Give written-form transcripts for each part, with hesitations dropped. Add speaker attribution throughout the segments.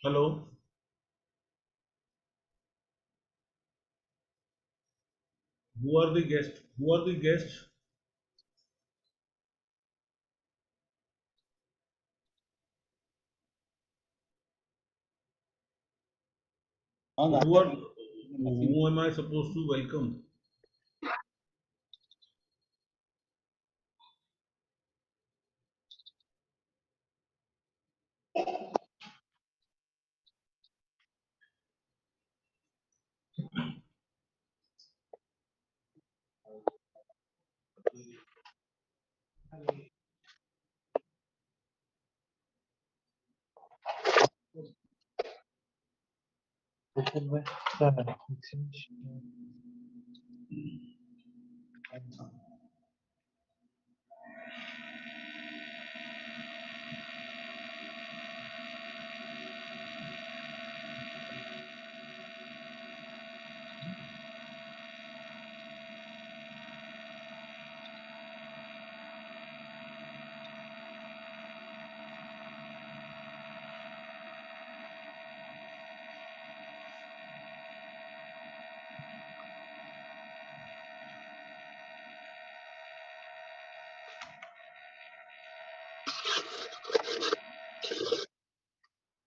Speaker 1: Hello. Who are the guests? Who are the guests? Who are? Who am I supposed to welcome?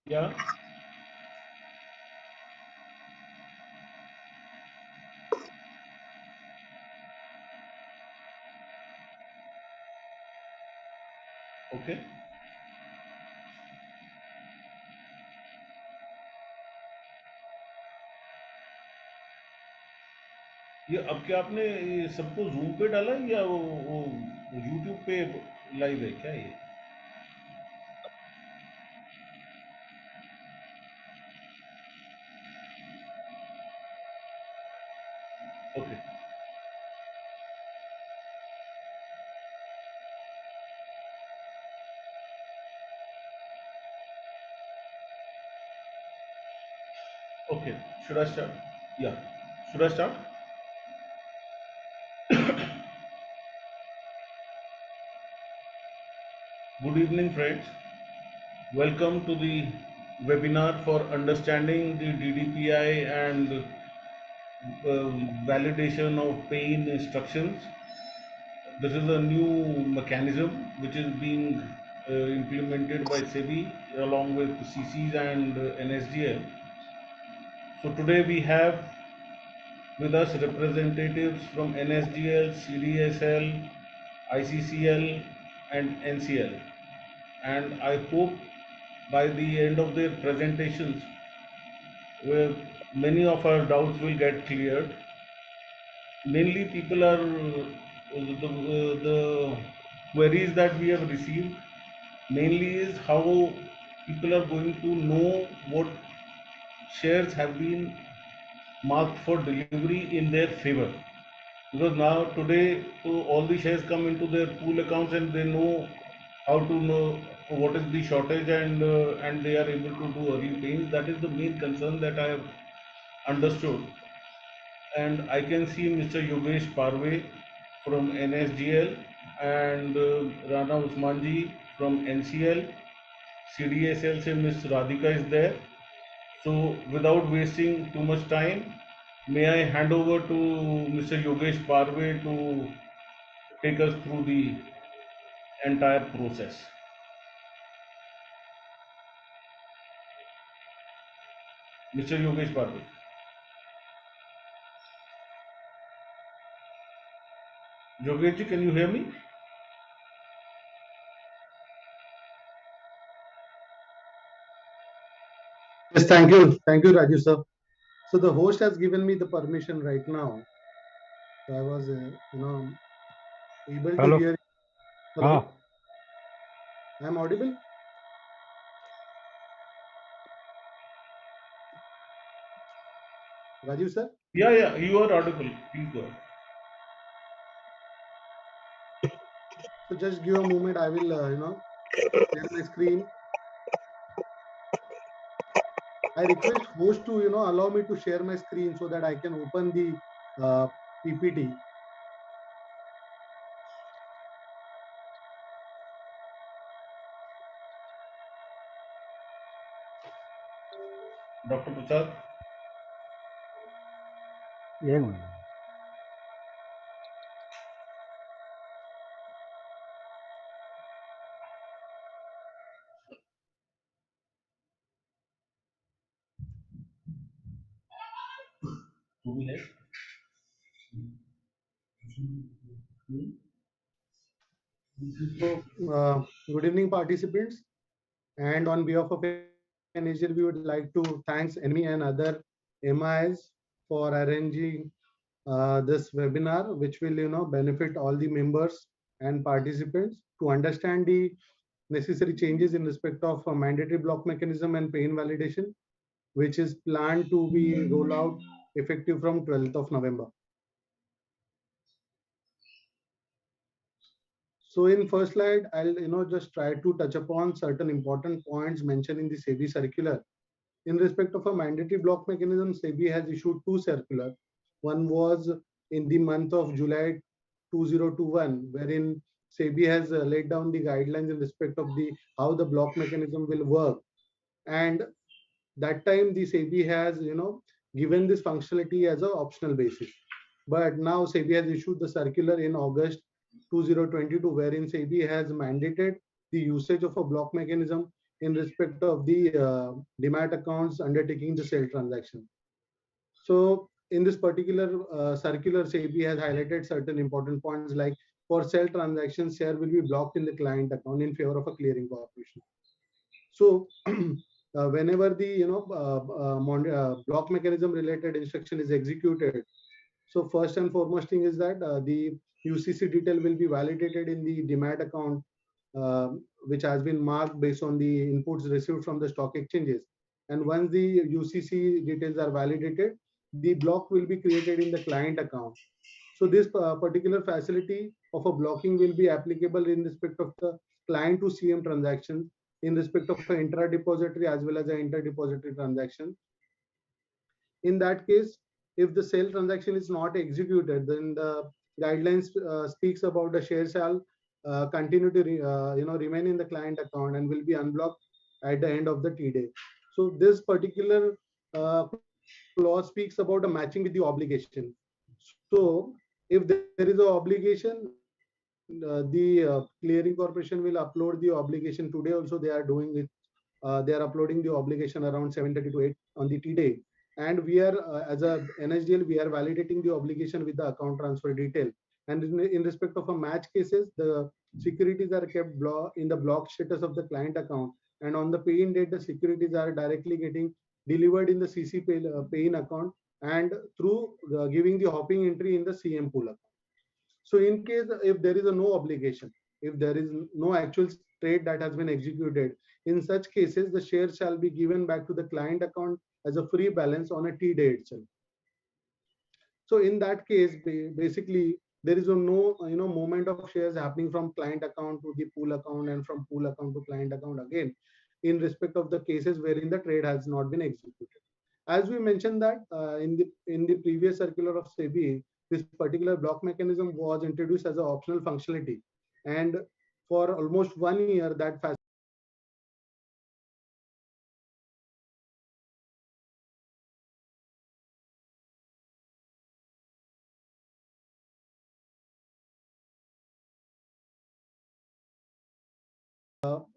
Speaker 1: Yeah. Okay. ये अब क्या आपने ये सबको zoom पे डाला है या वो यूट्यूब पे लाइव है क्या ये? Okay. Okay. Should I start? Yeah. Should I start? Good evening, friends. Welcome to the webinar for understanding the DDPI and validation of pay-in instructions. This is a new mechanism which is being implemented by SEBI along with CCs and NSDL. So today we have with us representatives from NSDL, CDSL, ICCL and NCL. And I hope by the end of their presentations, where many of our doubts will get cleared. Mainly people are the queries that we have received mainly is how people are going to know what shares have been marked for delivery in their favor, because now today all the shares come into their pool accounts and they know how to know what is the shortage, and they are able to do early payments. That is the main concern that I have understood. And I can see Mr. Yogesh Parve from NSDL and Rana Usmanji from NCL. CDSL से Ms. Radhika is there. So without wasting too much time, may I hand over to Mr. Yogesh Parve to take us through the entire process. Mr. Yogesh Parve. Yogesh ji, can you hear me?
Speaker 2: Yes, thank you, Raju sir. So the host has given me the permission right now. So I was, able to hear. Hello, I am audible. Raju sir.
Speaker 1: Yeah, you are audible. Please go ahead.
Speaker 2: So just give a moment. I will, share my screen. I request host to, allow me to share my screen so that I can open the PPT.
Speaker 1: Dr. Prasad.
Speaker 3: ಏನು
Speaker 1: 2 minutes.
Speaker 2: So, good evening, participants. And on behalf of NSDL, we would like to thanks ANMI and other MIs for arranging this webinar, which will benefit all the members and participants to understand the necessary changes in respect of a mandatory block mechanism and pay-in validation, which is planned to be rolled out effective from 12th of November. So in first slide, I'll just try to touch upon certain important points mentioned in the SEBI circular. In respect of a mandatory block mechanism, SEBI has issued two circulars. One was in the month of July 2021, wherein SEBI has laid down the guidelines in respect of the how the block mechanism will work. And that time the SEBI has given this functionality as an optional basis. But now SEBI has issued the circular in August 2022, wherein SEBI has mandated the usage of a block mechanism in respect of the demat accounts undertaking the sale transaction. So in this particular circular, SEBI has highlighted certain important points like for sale transactions, share will be blocked in the client account in favor of a clearing corporation. So whenever the block mechanism related instruction is executed, so first and foremost thing is that the UCC detail will be validated in the demat account, which has been marked based on the inputs received from the stock exchanges. And once the UCC details are validated, the block will be created in the client account. So this particular facility of a blocking will be applicable in respect of the client to CM transactions, in respect of an intra-depository as well as an inter-depository transaction. In that case, if the sale transaction is not executed, then the guidelines speaks about the share shall continue to remain in the client account and will be unblocked at the end of the T day. So this particular clause speaks about a matching with the obligation. So if there is an obligation, the clearing corporation will upload the obligation. Today also they are doing it. They are uploading the obligation around 7:30 to 8 on the T day. And we are, as a NSDL, we are validating the obligation with the account transfer detail. And in respect of a match cases, the securities are kept in the block status of the client account. And on the pay-in date, the securities are directly getting delivered in the CC pay-in account and through giving the hopping entry in the CM pool account. So in case if there is a no obligation, if there is no actual trade that has been executed, in such cases, the shares shall be given back to the client account as a free balance on a T day itself. So in that case, basically, there is no movement of shares happening from client account to the pool account and from pool account to client account again, in respect of the cases wherein the trade has not been executed. As we mentioned that in the previous circular of SEBI, this particular block mechanism was introduced as an optional functionality, and for almost 1 year that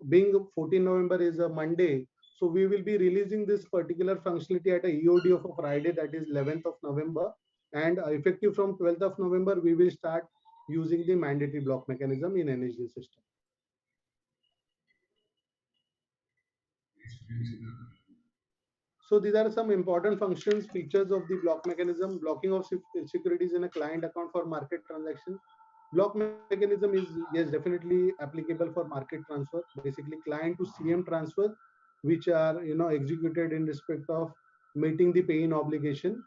Speaker 2: being 14 November is a Monday, so we will be releasing this particular functionality at a EOD of a Friday, that is 11th of November, and effective from 12th of November, we will start using the mandatory block mechanism in NSDL system. So these are some important functions, features of the block mechanism. Blocking of securities in a client account for market transactions. Block mechanism is, yes, definitely applicable for market transfer, basically client to CM transfer, which are executed in respect of meeting the pay-in obligation.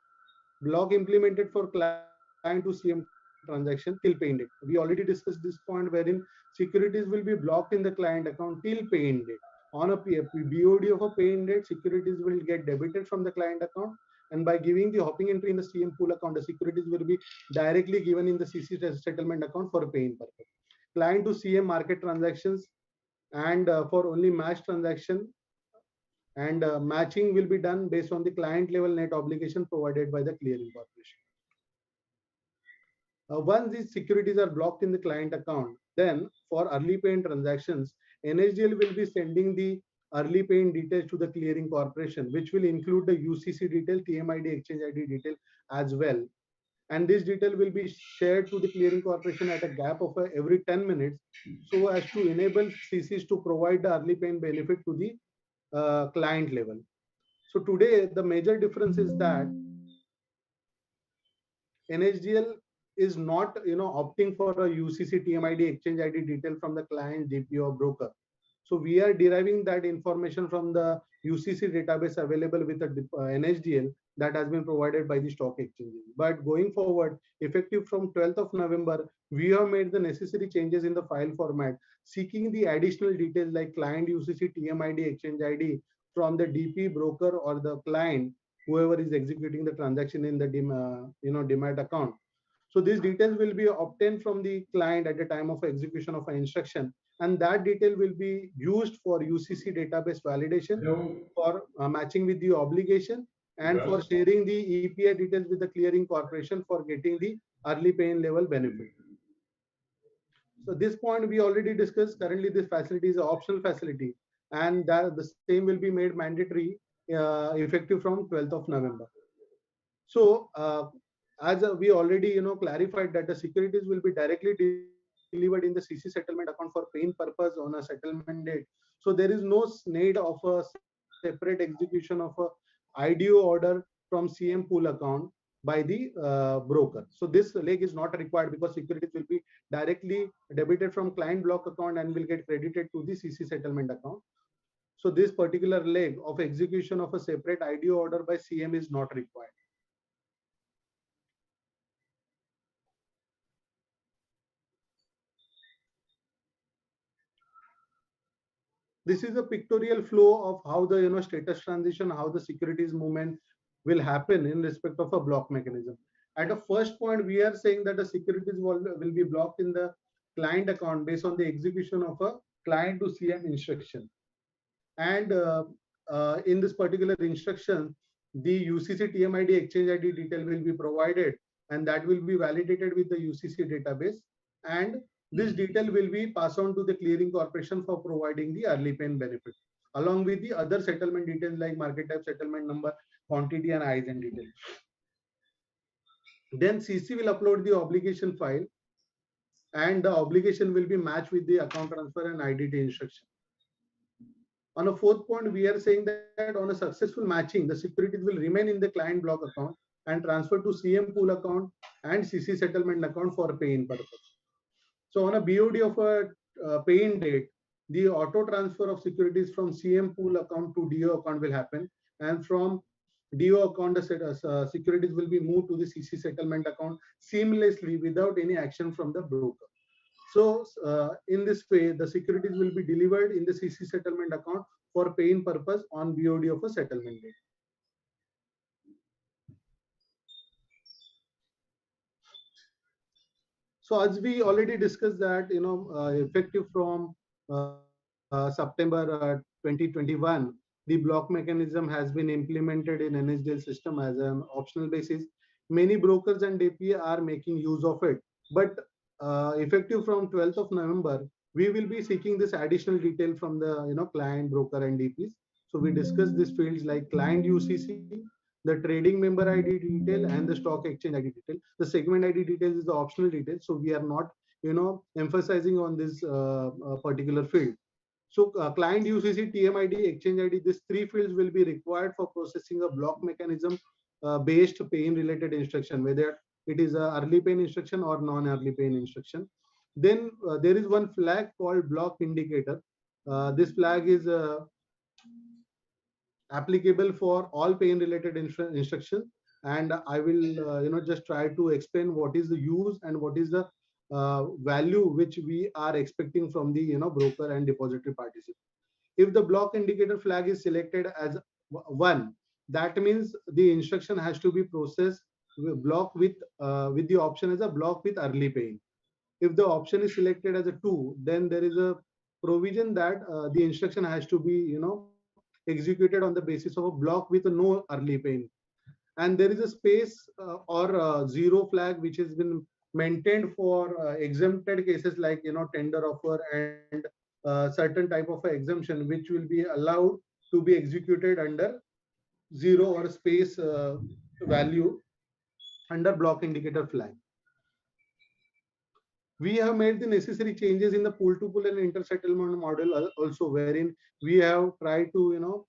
Speaker 2: Block implemented for client to CM transaction till paying date. We already discussed this point wherein securities will be blocked in the client account till paying date. On a BOD of a paying date, securities will get debited from the client account, and by giving the hopping entry in the CM pool account, the securities will be directly given in the CC settlement account for a paying purpose. Client to CM market transactions and for only match transaction, and matching will be done based on the client level net obligation provided by the clearing corporation. Once these securities are blocked in the client account, then for early payment transactions, NSDL will be sending the early payment details to the clearing corporation, which will include the UCC detail, TMID, exchange ID detail as well. And this detail will be shared to the clearing corporation at a gap of every 10 minutes, so as to enable CCs to provide the early payment benefit to the client level. So today, the major difference is that NSDL is not, opting for a UCC TMID exchange ID detail from the client, DP or broker. So we are deriving that information from the UCC database available with the NSDL that has been provided by the stock exchanges. But going forward, effective from 12th of November, we have made the necessary changes in the file format, seeking the additional details like client UCC TMID exchange ID from the DP broker or the client, whoever is executing the transaction in the demat account. So these details will be obtained from the client at the time of execution of an instruction, and that detail will be used for UCC database validation, for matching with the obligation, and for sharing the EPI details with the clearing corporation for getting the early payment level benefit. So this point we already discussed. Currently, this facility is an optional facility, and that the same will be made mandatory effective from 12th of November. So as we already clarified that the securities will be directly delivered in the CC settlement account for paying purpose on a settlement date. So there is no need of a separate execution of a IDO order from CM pool account by the broker. So this leg is not required because securities will be directly debited from client block account and will get credited to the CC settlement account. So this particular leg of execution of a separate IDO order by CM is not required. This is a pictorial flow of how the status transition, how the securities movement will happen in respect of a block mechanism. At a first point, we are saying that the securities will be blocked in the client account based on the execution of a client to CM instruction. And in this particular instruction, the UCC TMID exchange ID detail will be provided, and that will be validated with the UCC database. And this detail will be passed on to the clearing corporation for providing the early payment benefit, along with the other settlement details like market type, settlement number, quantity, and ISIN detail. Then CC will upload the obligation file, and the obligation will be matched with the account transfer and IDT instruction. On a fourth point, we are saying that on a successful matching, the securities will remain in the client block account and transfer to CM pool account and CC settlement account for pay-in purpose. So on a BOD of a pay-in date, the auto transfer of securities from CM pool account to DO account will happen, and from DO account, the securities will be moved to the CC settlement account seamlessly without any action from the broker. So in this way, the securities will be delivered in the CC settlement account for paying purpose on BOD of a settlement date. So as we already discussed that, effective from September 2021, the block mechanism has been implemented in NSDL system as an optional basis. Many brokers and DP are making use of it, but effective from 12th of November, we will be seeking this additional detail from the client, broker, and DPs. So we discussed these fields like client UCC, the trading member ID detail, and the stock exchange ID detail. The segment ID details is the optional detail, so we are not emphasizing on this particular field. So client UCC, TMID, exchange ID, these three fields will be required for processing a block mechanism based pay-in related instruction, whether it is a early pay instruction or non-early pay instruction. Then there is one flag called block indicator. This flag is applicable for all pay-in related instructions, and I will just try to explain what is the use and what is the value which we are expecting from the broker and depository participant. If the block indicator flag is selected as 1, that means the instruction has to be processed block with the option as a block with early paying. If the option is selected as a 2, then there is a provision that the instruction has to be executed on the basis of a block with no early pain. And there is a space or zero flag which has been maintained for exempted cases like tender offer and certain type of exemption which will be allowed to be executed under zero or space value under block indicator flag. We have made the necessary changes in the pool to pool and inter-settlement model also, wherein we have tried to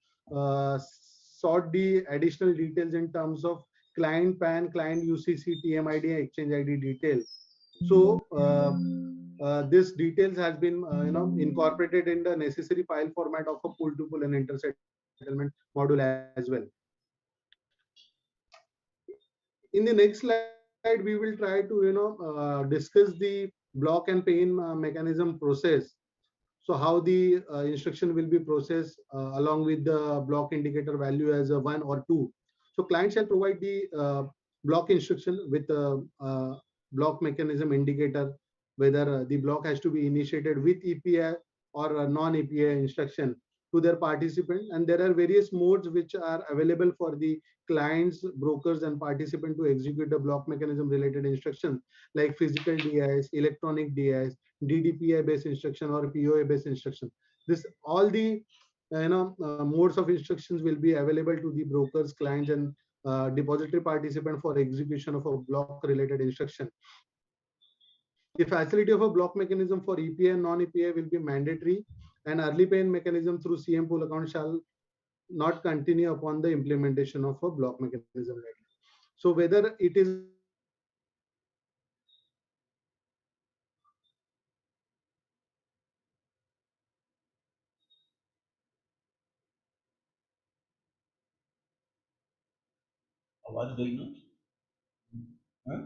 Speaker 2: sort the additional details in terms of client PAN, client UCC, TMID, exchange ID detail. So this details has been incorporated in the necessary file format of a pool to pool and inter-settlement module as well. In the next slide, we will try to discuss the block and pain mechanism process. So how the instruction will be processed along with the block indicator value as a 1 or 2. So client shall provide the block instruction with a block mechanism indicator, whether the block has to be initiated with EPI or a non-EPI instruction to their participant. And there are various modes which are available for the clients, brokers, and participant to execute the block mechanism related instructions like physical DIS, electronic DIS, DDPI based instruction or POA based instruction. This all the modes of instructions will be available to the brokers, clients, and depository participant for execution of a block related instruction. The facility of a block mechanism for EPI and non-EPI will be mandatory, and early payment mechanism through CM pool account shall not continue upon the implementation of a block mechanism. So whether it is a
Speaker 1: आवाज गई ना? हाँ?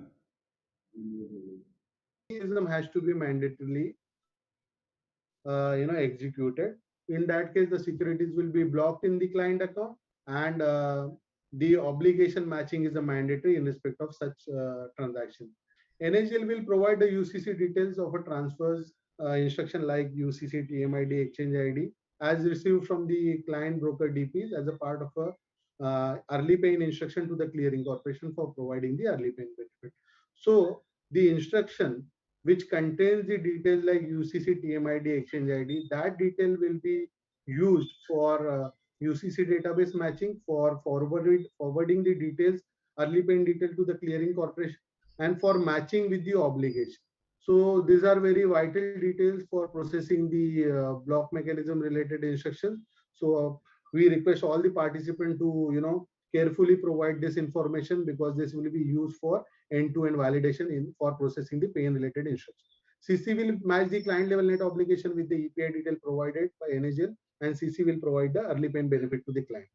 Speaker 2: mechanism has to be mandatorily executed. In that case, the securities will be blocked in the client account, and the obligation matching is a mandatory in respect of such transaction. NSDL will provide the UCC details of a transfers instruction like UCC, TMID, exchange ID as received from the client broker DPs as a part of a early paying instruction to the clearing corporation for providing the early paying benefit. So the instruction which contains the details like UCC, TMID, exchange ID, that detail will be used for UCC database matching, for forwarding the details, early paying detail to the clearing corporation, and for matching with the obligation. So these are very vital details for processing the block mechanism related instructions. So we request all the participants to carefully provide this information, because this will be used for end-to-end validation for processing the payment related instructions. CC will match the client level net obligation with the EPI detail provided by NSDL, and CC will provide the early payment benefit to the client.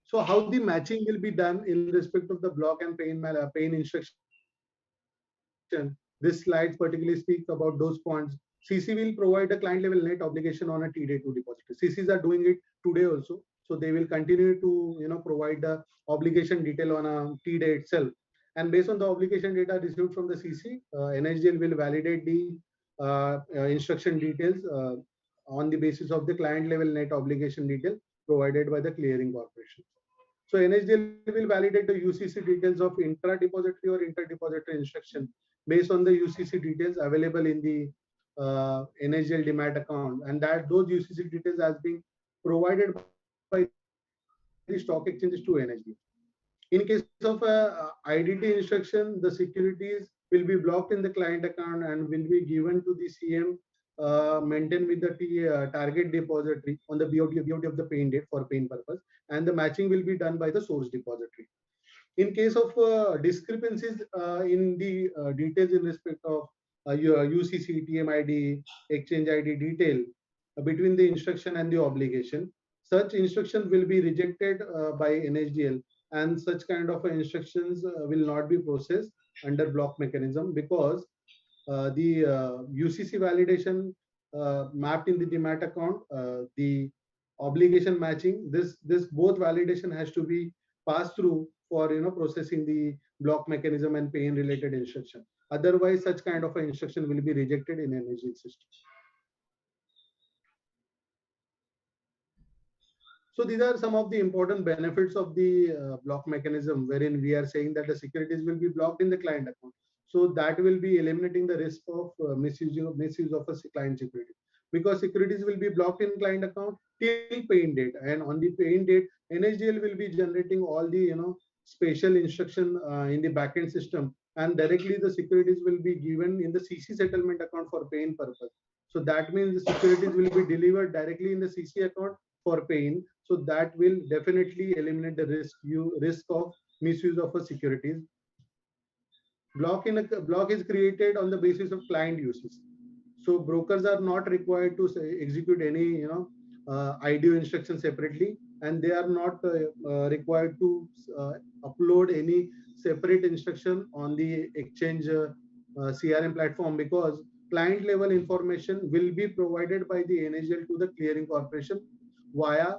Speaker 2: So how the matching will be done in respect of the block and pain instruction? This slide particularly speaks about those points. CC will provide a client level net obligation on a T-day to depository. CCs are doing it today also, so they will continue to provide the obligation detail on a T-day itself. And based on the obligation data received from the CC, NSDL will validate the instruction details on the basis of the client level net obligation detail provided by the clearing corporation. So NSDL will validate the UCC details of intra-depository or inter-depository instruction based on the UCC details available in the NSDL demat account, and that those UCC details has been provided by the stock exchanges to NSDL. In case of IDT instruction, the securities will be blocked in the client account and will be given to the CM maintained with the target depository on the BOT of the paying date for paying purpose, and the matching will be done by the source depository. In case of discrepancies in the details in respect of your UCC, TMID, exchange ID detail between the instruction and the obligation, such instruction will be rejected by NSDL, and such kind of instructions will not be processed under block mechanism, because the UCC validation mapped in the demat account, the obligation matching, this both validation has to be passed through for processing the block mechanism and paying related instruction. Otherwise, such kind of an instruction will be rejected in NSDL system. So these are some of the important benefits of the block mechanism, wherein we are saying that the securities will be blocked in the client account. So that will be eliminating the risk of misuse of a client security, because securities will be blocked in client account till paying date, and on the paying date, NSDL will be generating all the special instruction in the backend system, and directly the securities will be given in the CC settlement account for paying purpose. So that means the securities will be delivered directly in the CC account for paying. So that will definitely eliminate the risk of misuse of a securities. Block is created on the basis of client uses. So brokers are not required to execute any IDO instruction separately, and they are not required to upload any separate instruction on the exchange CRM platform, because client level information will be provided by the NSDL to the clearing corporation via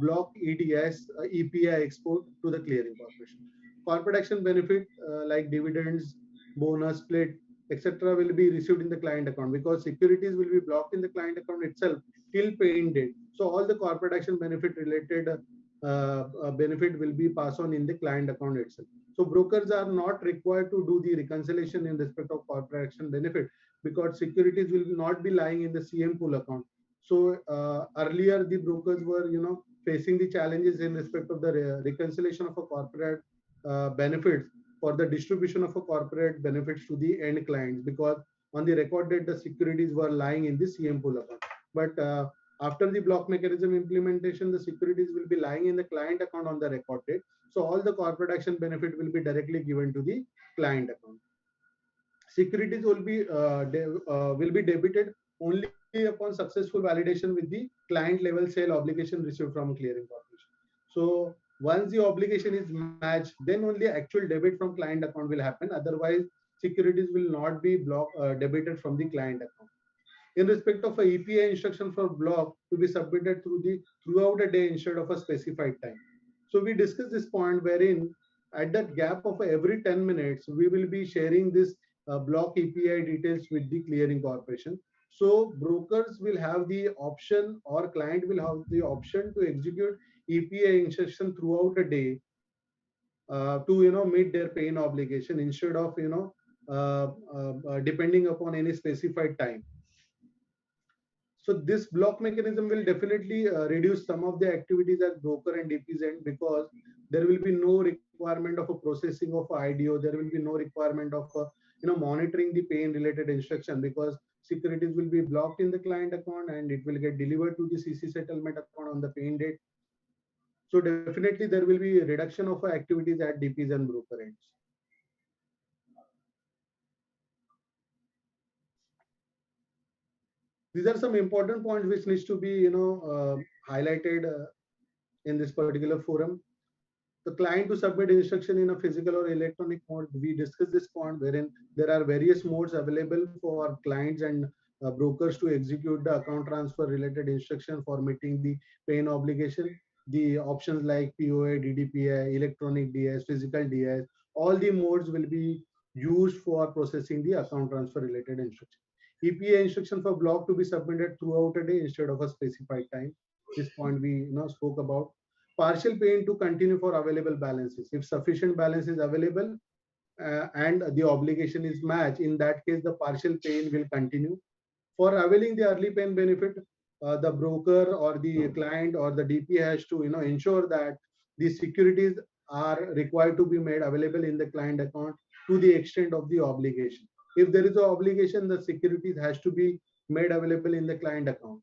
Speaker 2: block EDS EPI export to the clearing corporation. Corporate action benefit like dividends, bonus, split, etc. will be received in the client account, because securities will be blocked in the client account itself till paying date. So all the corporate action benefit related benefit will be passed on in the client account itself. So brokers are not required to do the reconciliation in respect of corporate action benefit, because securities will not be lying in the CM pool account. So earlier the brokers were facing the challenges in respect of the reconciliation of a corporate benefits for the distribution of a corporate benefits to the end clients, because on the record date the securities were lying in the CM pool account. But after the block mechanism implementation, the securities will be lying in the client account on the record date. So all the corporate action benefit will be directly given to the client account. Securities will be debited only upon successful validation with the client level sale obligation received from clearing corporation. So once the obligation is matched, then only actual debit from client account will happen. Otherwise, securities will not be debited from the client account. In respect of a EPI instruction for block to be submitted throughout a day instead of a specified time. So we discussed this point, wherein at that gap of every 10 minutes, we will be sharing this block API details with the clearing corporation. So brokers will have the option, or client will have the option to execute API instruction throughout a day to meet their paying obligation, instead of depending upon any specified time. So this block mechanism will definitely reduce some of the activities at broker and DP's end, because there will be no requirement of a processing of IDO. There will be no requirement of monitoring the paying related instruction, because securities will be blocked in the client account and it will get delivered to the CC settlement account on the paying date. So definitely there will be a reduction of activities at DP's and broker ends. These are some important points which needs to be highlighted in this particular forum. The client to submit instruction in a physical or electronic mode. We discussed this point, wherein there are various modes available for clients and brokers to execute the account transfer related instruction for meeting the paying obligation. The options like POA, DDPI, electronic DS, physical DS, all the modes will be used for processing the account transfer related instruction. EPA instruction for block to be submitted throughout a day instead of a specified time. This point we spoke about. Partial paying to continue for available balances. If sufficient balance is available and the obligation is matched, in that case the partial paying will continue. For availing the early paying benefit, the broker or the client or the DP has to ensure that the securities are required to be made available in the client account to the extent of the obligation. If there is an obligation, the securities has to be made available in the client account.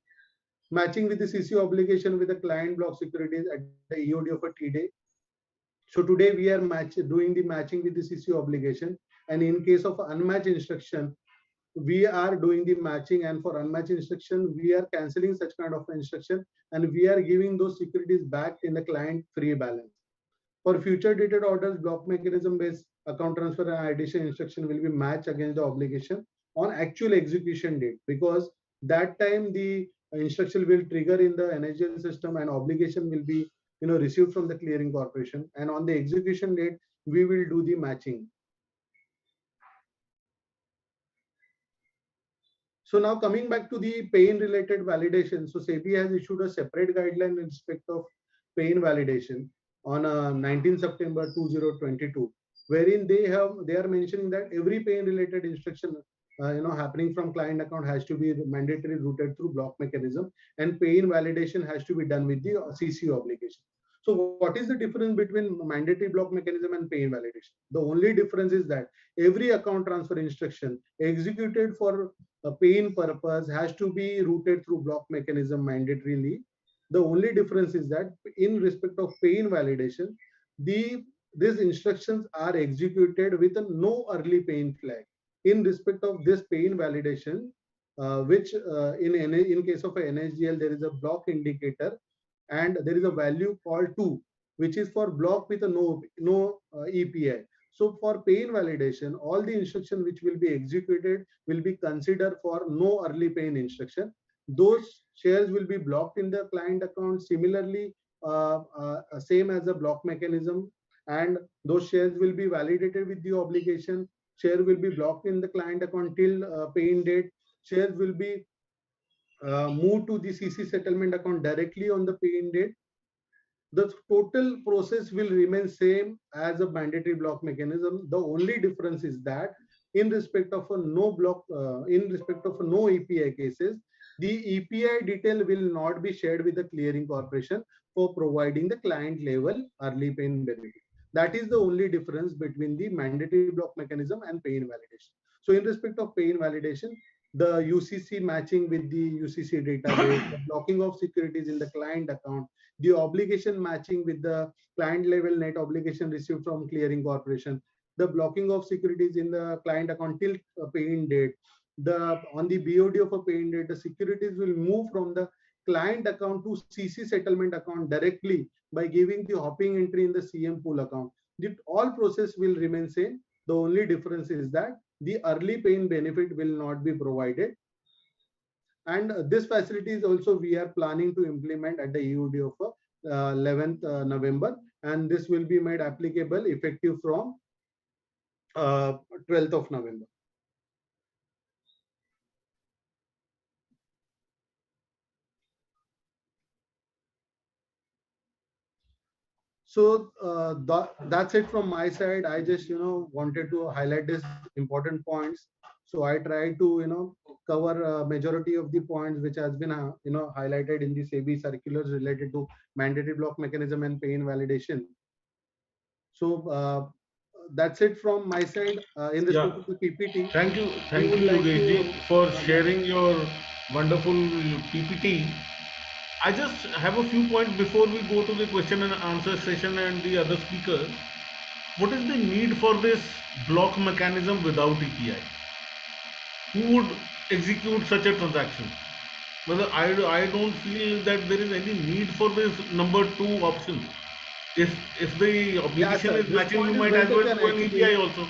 Speaker 2: Matching with the CC obligation with the client block securities at the EOD of a T-day. So today we are doing the matching with the CC obligation, and in case of unmatched instruction, we are doing the matching, and for unmatched instruction, we are cancelling such kind of instruction, and we are giving those securities back in the client free balance. For future dated orders, block mechanism based account transfer and addition instruction will be matched against the obligation on actual execution date, because that time the instruction will trigger in the NSDL system and obligation will be received from the clearing corporation, and on the execution date we will do the matching. So now coming back to the paying related validation, so SEBI has issued a separate guideline in respect of pain validation on 19 September 2022, wherein they are mentioning that every pain related instruction happening from client account has to be mandatory routed through block mechanism, and pain validation has to be done with the CCU obligation. So what is the difference between mandatory block mechanism and pain validation? The only difference is that every account transfer instruction executed for a pain purpose has to be routed through block mechanism mandatorily. The only difference is that in respect of pain validation, these instructions are executed with a no early pain flag. In respect of this pain validation, which in case of a NSDL, there is a block indicator and there is a value called 2, which is for block with a no EPI. So for pain validation, all the instruction which will be executed will be considered for no early pain instruction. Those shares will be blocked in the client account. Similarly, same as a block mechanism, and those shares will be validated with the obligation. Share will be blocked in the client account till paying date. Shares will be moved to the CC settlement account directly on the paying date. The total process will remain same as a mandatory block mechanism. The only difference is that in respect of a in respect of a no EPI cases, the EPI detail will not be shared with the clearing corporation for providing the client level early pain benefit. That is the only difference between the mandatory block mechanism and pain validation. So in respect of pain validation, the UCC matching with the UCC database, the blocking of securities in the client account, the obligation matching with the client level net obligation received from clearing corporation, the blocking of securities in the client account till paying date, on the BOD of a paying date, the securities will move from the client account to CC settlement account directly by giving the hopping entry in the CM pool account. The all process will remain same. The only difference is that the early pain benefit will not be provided. And this facility is also we are planning to implement at the EOD of 11th November, and this will be made applicable effective from 12th of November. So that's it from my side. I just wanted to highlight these important points. So I try to cover majority of the points which has been highlighted in the SEBI circulars related to mandatory block mechanism and pain validation. So that's it from my side in respect to the PPT.
Speaker 1: Thank you, Yogesh, for sharing your wonderful PPT. I just have a few points before we go to the question and answer session and the other speakers. What is the need for this block mechanism without EPI? Who would execute such a transaction? Well, I don't feel that there is any need for this number 2 option. If the obligation is matching, you might as well do an EPI also.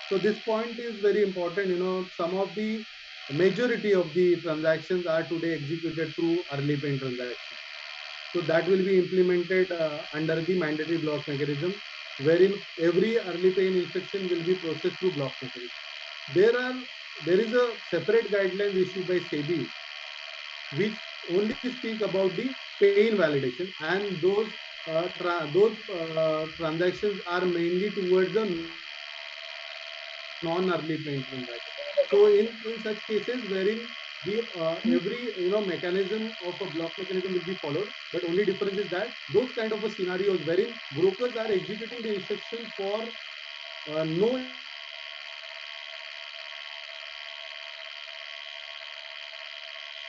Speaker 2: So this point is very important. Some of the majority of the transactions are today executed through early pain transactions. So that will be implemented under the mandatory block mechanism, wherein every early pain instruction will be processed through block mechanism. There is a separate guideline issued by SEBI, which only speak about the pain validation, and those transactions are mainly towards the non-early pain transaction. So in such cases wherein the every mechanism of a block mechanism will be followed, but only difference is that those kind of a scenarios wherein brokers are executing the instruction for no.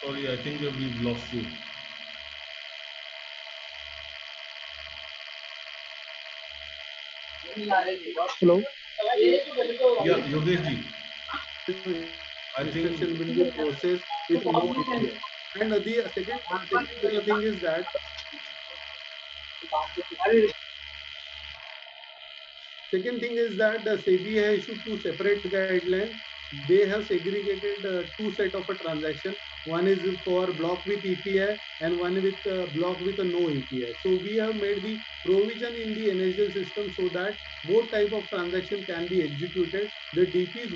Speaker 1: Sorry, I think we've lost you.
Speaker 3: Hello.
Speaker 1: Yeah, Yogesh ji.
Speaker 2: I think instruction will be processed with no EPI. And the second thing is that the SEBI has issued 2 separate guidelines. they have segregated two set of a transaction. One is for block with EPI and one with block with a no EPI. So we have made the provision in the NSDL system so that both type of transaction can be executed. The DPs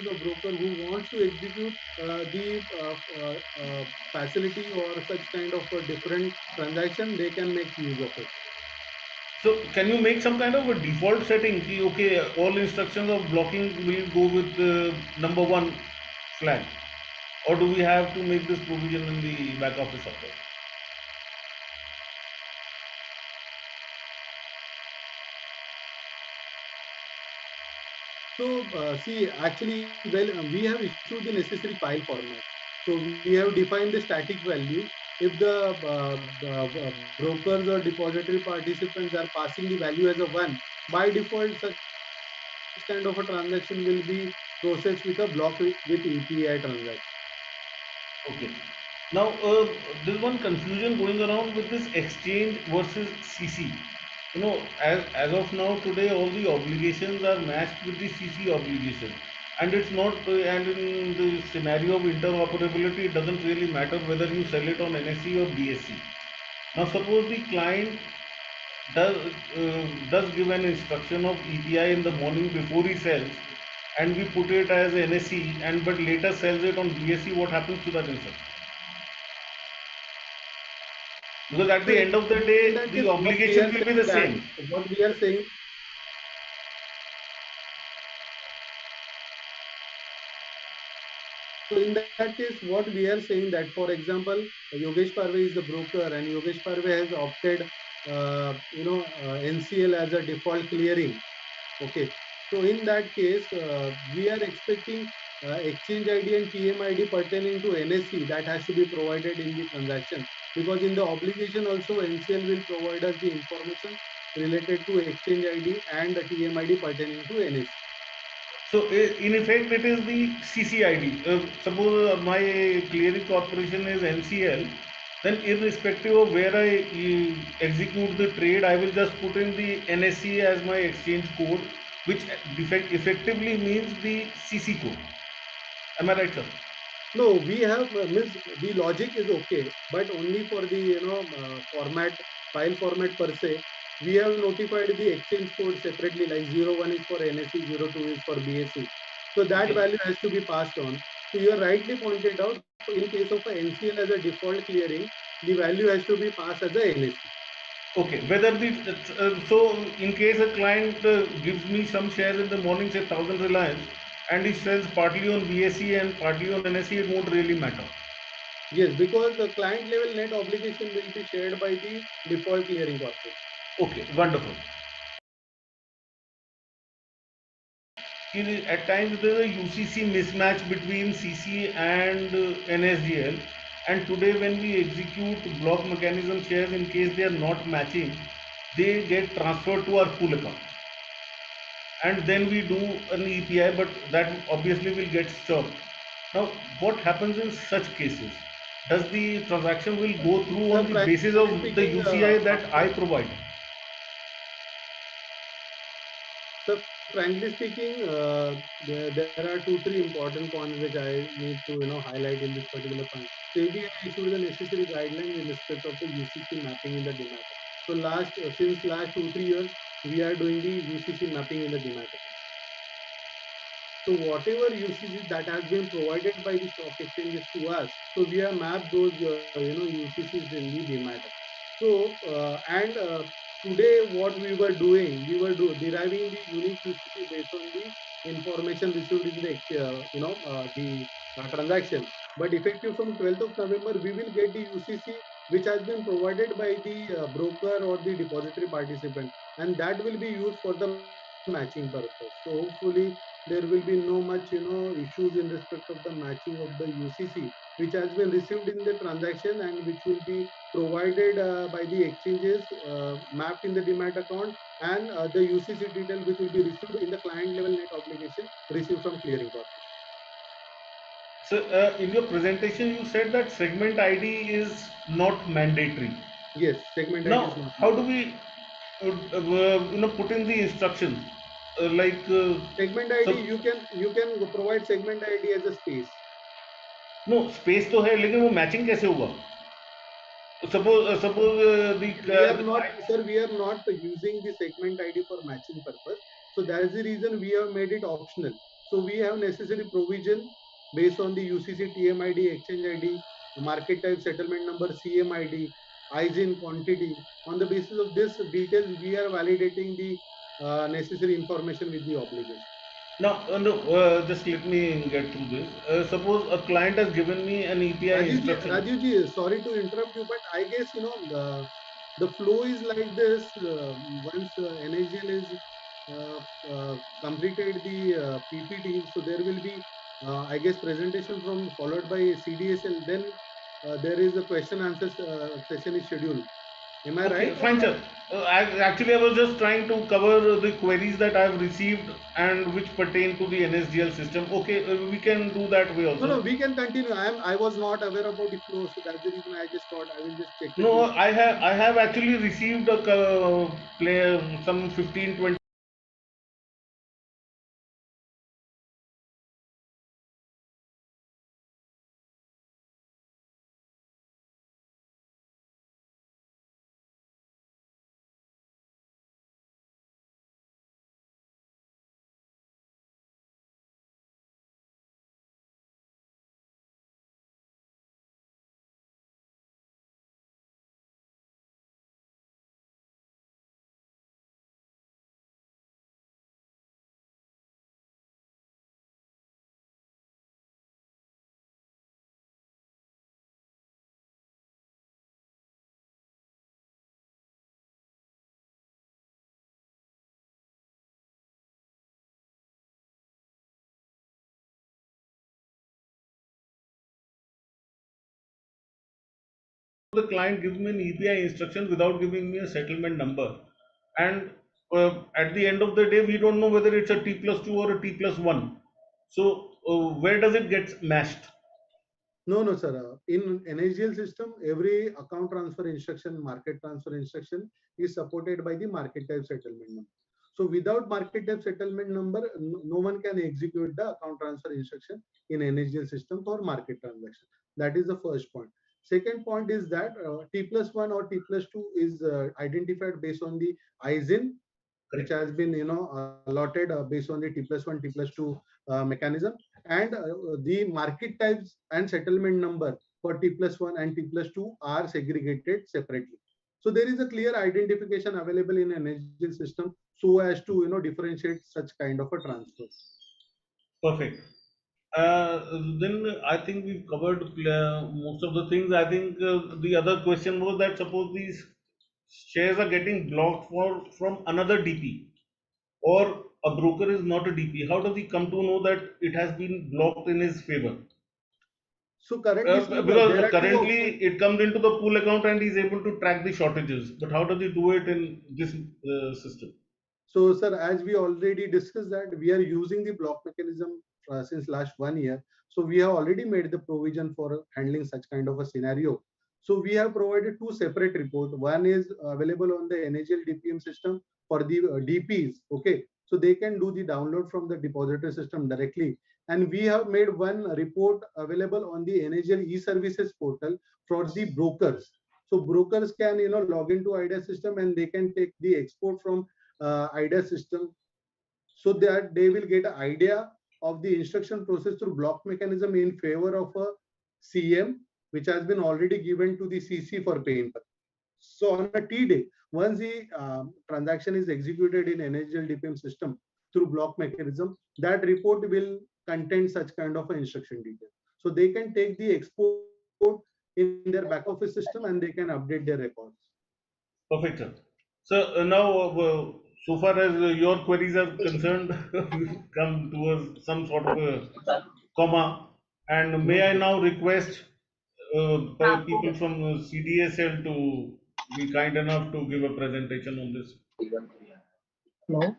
Speaker 2: or broker who wants to execute the facility or such kind of a different transaction, they can make use of it.
Speaker 1: So can you make some kind of a default setting? Ki, okay, all instructions of blocking will go with number one flag, or do we have to make this provision in the back office software?
Speaker 2: So, see, actually, we have issued the necessary file format. So, we have defined the static value. If the brokers or depository participants are passing the value as a 1, by default, such kind of a transaction will be processed with a block with EPI transaction.
Speaker 1: Okay. Now, there's one confusion going around with this exchange versus CC. You know, as of now, today, all the obligations are matched with the CC obligation. And it's not, and in the scenario of interoperability, it doesn't really matter whether you sell it on NSE or BSE. Now, suppose the client does does give an instruction of EPI in the morning before he sells, and we put it as NSE, and but later sells it on BSE. What happens to that instruction? Because at
Speaker 2: So,
Speaker 1: the
Speaker 2: in
Speaker 1: end of
Speaker 2: that
Speaker 1: the
Speaker 2: case,
Speaker 1: day,
Speaker 2: what we
Speaker 1: the
Speaker 2: are saying
Speaker 1: obligation will
Speaker 2: that,
Speaker 1: be the same.
Speaker 2: what we are saying, so in that case, what we are saying that, for example, Yogesh Parve is the broker, and Yogesh Parve has opted, NCL as a default clearing. Okay. So in that case, we are expecting exchange ID and TM ID pertaining to NSE that has to be provided in the transaction, because in the obligation also NCL will provide us the information related to exchange ID and the TM ID pertaining to NSE.
Speaker 1: So in effect, it is the CCID. Suppose my clearing corporation is NCL, then irrespective of where I execute the trade, I will just put in the NSE as my exchange code, which effectively means the CC code. Am I right, sir?
Speaker 2: No, we have means the logic is okay, but only for the format file format per se. We have notified the exchange code separately, like 01 is for NSE, 02 is for BSE. So that
Speaker 1: Okay.
Speaker 2: value has to be passed on. So you are rightly pointed out. In case of a NCL as a default clearing, the value has to be passed as a NSE.
Speaker 1: Okay, whether the so in case a client gives me some shares in the morning, say 1,000 Reliance, and he sells partly on BSE and partly on NSE, it won't really matter.
Speaker 2: Yes, because the client level net obligation will be shared by the default clearing corporation.
Speaker 1: Okay, wonderful. At times there is a UCC mismatch between CC and NSDL, and today when we execute block mechanism shares, in case they are not matching, they get transferred to our pool account, and then we do an EPI, but that obviously will get stopped. Now, what happens in such cases? Does the transaction will go through
Speaker 2: Sir,
Speaker 1: on the basis
Speaker 2: frankly
Speaker 1: of the
Speaker 2: speaking,
Speaker 1: UCI that I
Speaker 2: after
Speaker 1: provide?
Speaker 2: So frankly speaking, there are two, three important points which I need to highlight in this particular point. SEBI issued the necessary guidelines in respect of the UCC mapping in the demat account. So since last 2, 3 years, we are doing the UCC mapping in the demat account. So whatever UCC that has been provided by the stock exchanges to us, so we have mapped those UCCs in the demat account. So and today what we were doing, we were deriving the unique UCC based on the information received in the transaction. But effective from 12th of November, we will get the UCC which has been provided by the broker or the depository participant, and that will be used for the matching purpose. So hopefully there will be no much issues in respect of the matching of the UCC which has been received in the transaction and which will be provided by the exchanges mapped in the demat account, and the UCC detail which will be received in the client level net obligation received from clearing corporation.
Speaker 1: So, in your presentation, you said that segment ID is not mandatory.
Speaker 2: Yes, segment ID is
Speaker 1: Now,
Speaker 2: not
Speaker 1: how do
Speaker 2: mandatory.
Speaker 1: we, put in the instructions?
Speaker 2: segment
Speaker 1: सब
Speaker 2: ID, you can provide segment ID as a space.
Speaker 1: No space तो है लेकिन वो matching कैसे हुआ? Suppose
Speaker 2: We are not, sir, we are not using the segment ID for matching purpose. So that is the reason we have made it optional. So we have necessary provision based on the UCC TMID, exchange ID, market type, settlement number, CMID, ISIN quantity. On the basis of this details, we are validating the necessary information with the obligation.
Speaker 1: now, no, just let me get through this. Suppose a client has given me an EPI instruction.
Speaker 2: Rajiv ji, sorry to interrupt you, but I guess the flow is like this. Once NSDL is completed the PPT, so there will be, I guess, presentation from followed by CDSL. Then there is a question answer session is scheduled. Am I
Speaker 1: Okay,
Speaker 2: right?
Speaker 1: fine, sir. Actually, I was just trying to cover the queries that I've received and which pertain to the NSDL system. Okay, we can do that way also.
Speaker 2: No, we can continue. I was not aware about the flow, so that's the reason I just thought I will just check with
Speaker 1: No,
Speaker 2: you.
Speaker 1: I have actually received a some 15-20. The client gives me an EPI instruction without giving me a settlement number, and at the end of the day, we don't know whether it's a T plus 2 or a T plus 1. So, where does it get mashed?
Speaker 2: No, sir. In NSDL system, every account transfer instruction, market transfer instruction is supported by the market type settlement number. So without market type settlement number, no one can execute the account transfer instruction in NSDL system for market transaction. That is the first point. Second point is that T plus 1 or T plus 2 is identified based on the ISIN, which has been allotted based on the T plus 1, T plus 2 mechanism, and the market types and settlement number for T plus 1 and T plus 2 are segregated separately. So there is a clear identification available in an NSDL system so as to differentiate such kind of a transfer.
Speaker 1: Perfect. Then I think we've covered most of the things. I think the other question was that suppose these shares are getting blocked from another DP, or a broker is not a DP. How does he come to know that it has been blocked in his favor?
Speaker 2: So currently, sir, there
Speaker 1: Because
Speaker 2: are two
Speaker 1: currently
Speaker 2: options.
Speaker 1: it comes into the pool account and he's able to track the shortages. But how does he do it in this system?
Speaker 2: So, sir, as we already discussed that we are using the block mechanism since last 1 year. So we have already made the provision for handling such kind of a scenario. So we have provided two separate reports. One is available on the NHL DPM system for the DPs. Okay, so they can do the download from the depository system directly. And we have made one report available on the NHL e-services portal for the brokers. So brokers can log into IDEA system and they can take the export from IDEA system, so that they will get an idea of the instruction process through block mechanism in favor of a CM, which has been already given to the CC for paying. So on a T day, once the transaction is executed in NHL DPM system through block mechanism, that report will contain such kind of an instruction detail. So they can take the export in their back office system and they can update their records.
Speaker 1: Perfect, sir. So now, so far as your queries are concerned, we've come towards some sort of a comma. And may I now request people from CDSL to be kind enough to give a presentation on this?
Speaker 2: No.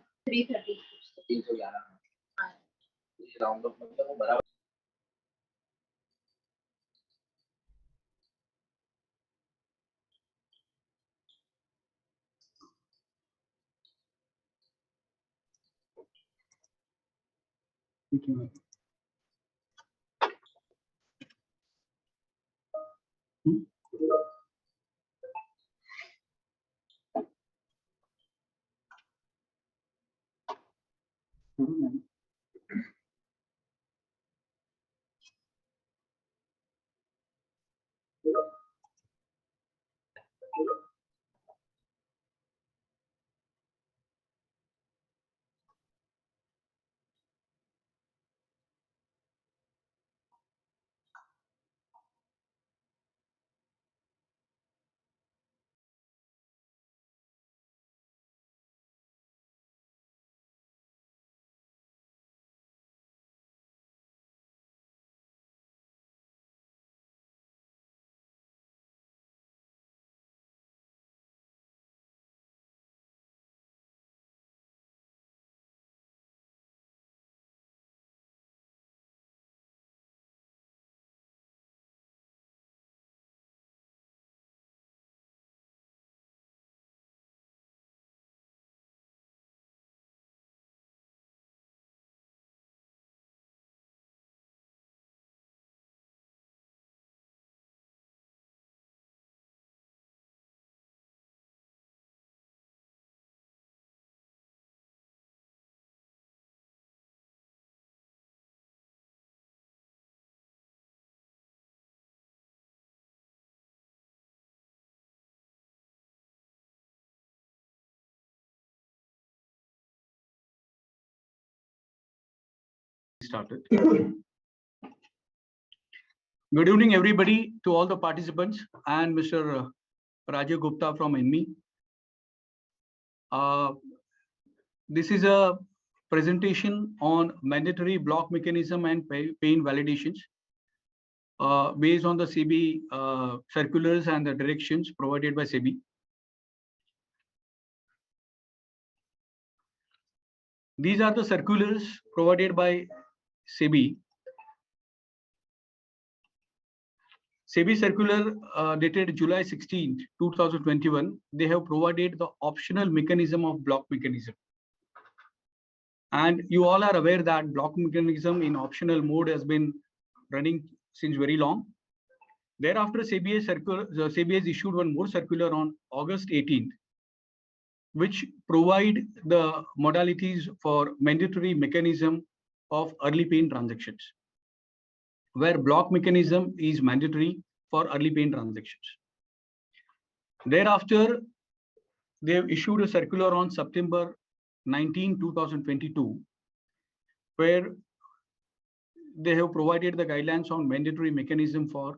Speaker 3: Thank you.
Speaker 4: Started. Good evening, everybody, to all the participants and Mr. Rajiv Gupta from ANMI. This is a presentation on mandatory block mechanism and pain validations based on the SEBI circulars and the directions provided by SEBI. These are the circulars provided by SEBI. SEBI circular dated July 16, 2021, they have provided the optional mechanism of block mechanism. And you all are aware that block mechanism in optional mode has been running since very long. Thereafter, SEBI has issued one more circular on August 18th, which provide the modalities for mandatory mechanism of early pain transactions, where block mechanism is mandatory for early pain transactions. Thereafter, they have issued a circular on September 19, 2022, where they have provided the guidelines on mandatory mechanism for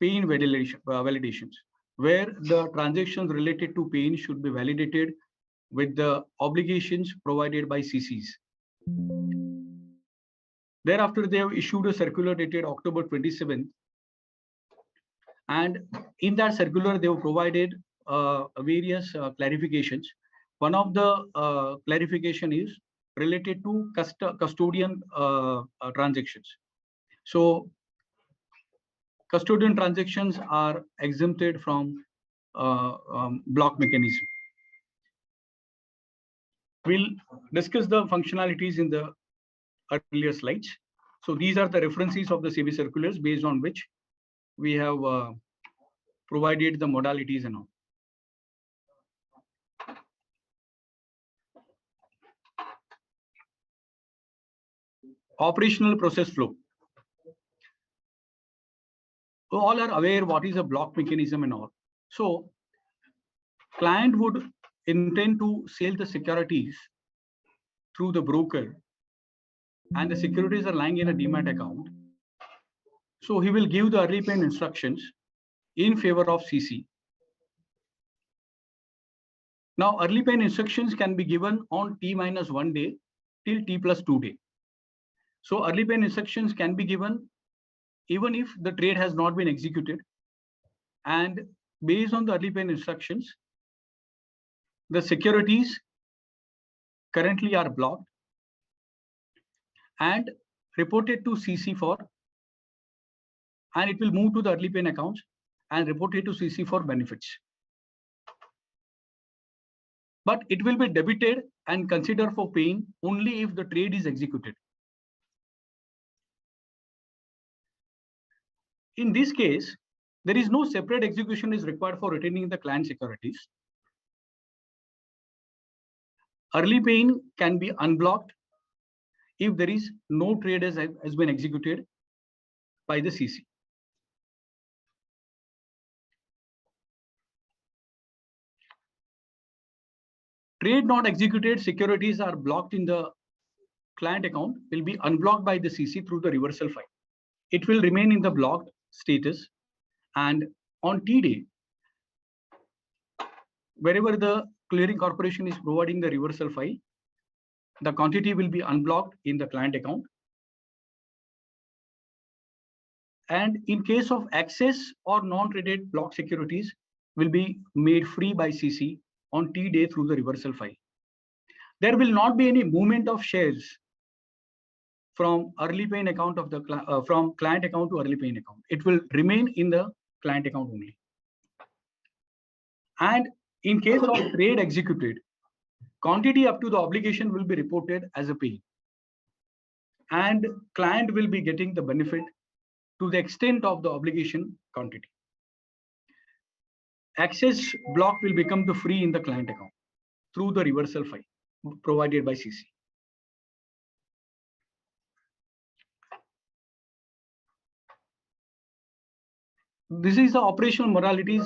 Speaker 4: pain validations, where the transactions related to pain should be validated with the obligations provided by CCs. Thereafter, they have issued a circular dated October 27th. And in that circular, they have provided various clarifications. One of the clarification is related to custodian transactions. So custodian transactions are exempted from block mechanism. We'll discuss the functionalities in the earlier slides. So these are the references of the SEBI circulars based on which we have provided the modalities and all. Operational process flow. So all are aware what is a block mechanism and all. So client would intend to sell the securities through the broker, and the securities are lying in a demat account. So he will give the early payment instructions in favor of CC. Now early payment instructions can be given on T-1 day till T+2 day. So early payment instructions can be given even if the trade has not been executed, and based on the early payment instructions, the securities currently are blocked and reported to CC for, and it will move to the early payment accounts and reported to CC for benefits. but it will be debited and considered for paying only if the trade is executed. In this case, there is no separate execution is required for retaining the client securities. Early paying can be unblocked if there is no trade has been executed by the CC. Trade not executed securities are blocked in the client account will be unblocked by the CC through the reversal file. It will remain in the blocked status, and on T-day, wherever the clearing corporation is providing the reversal file, the quantity will be unblocked in the client account. And in case of access or non-traded block securities will be made free by CC on T-day through the reversal file. There will not be any movement of shares from early paying account of the from client account to early paying account. It will remain in the client account only. And in case of trade executed, quantity up to the obligation will be reported as a pay, and client will be getting the benefit to the extent of the obligation quantity. Access block will become the free in the client account through the reversal file provided by CC. This is the operational modalities.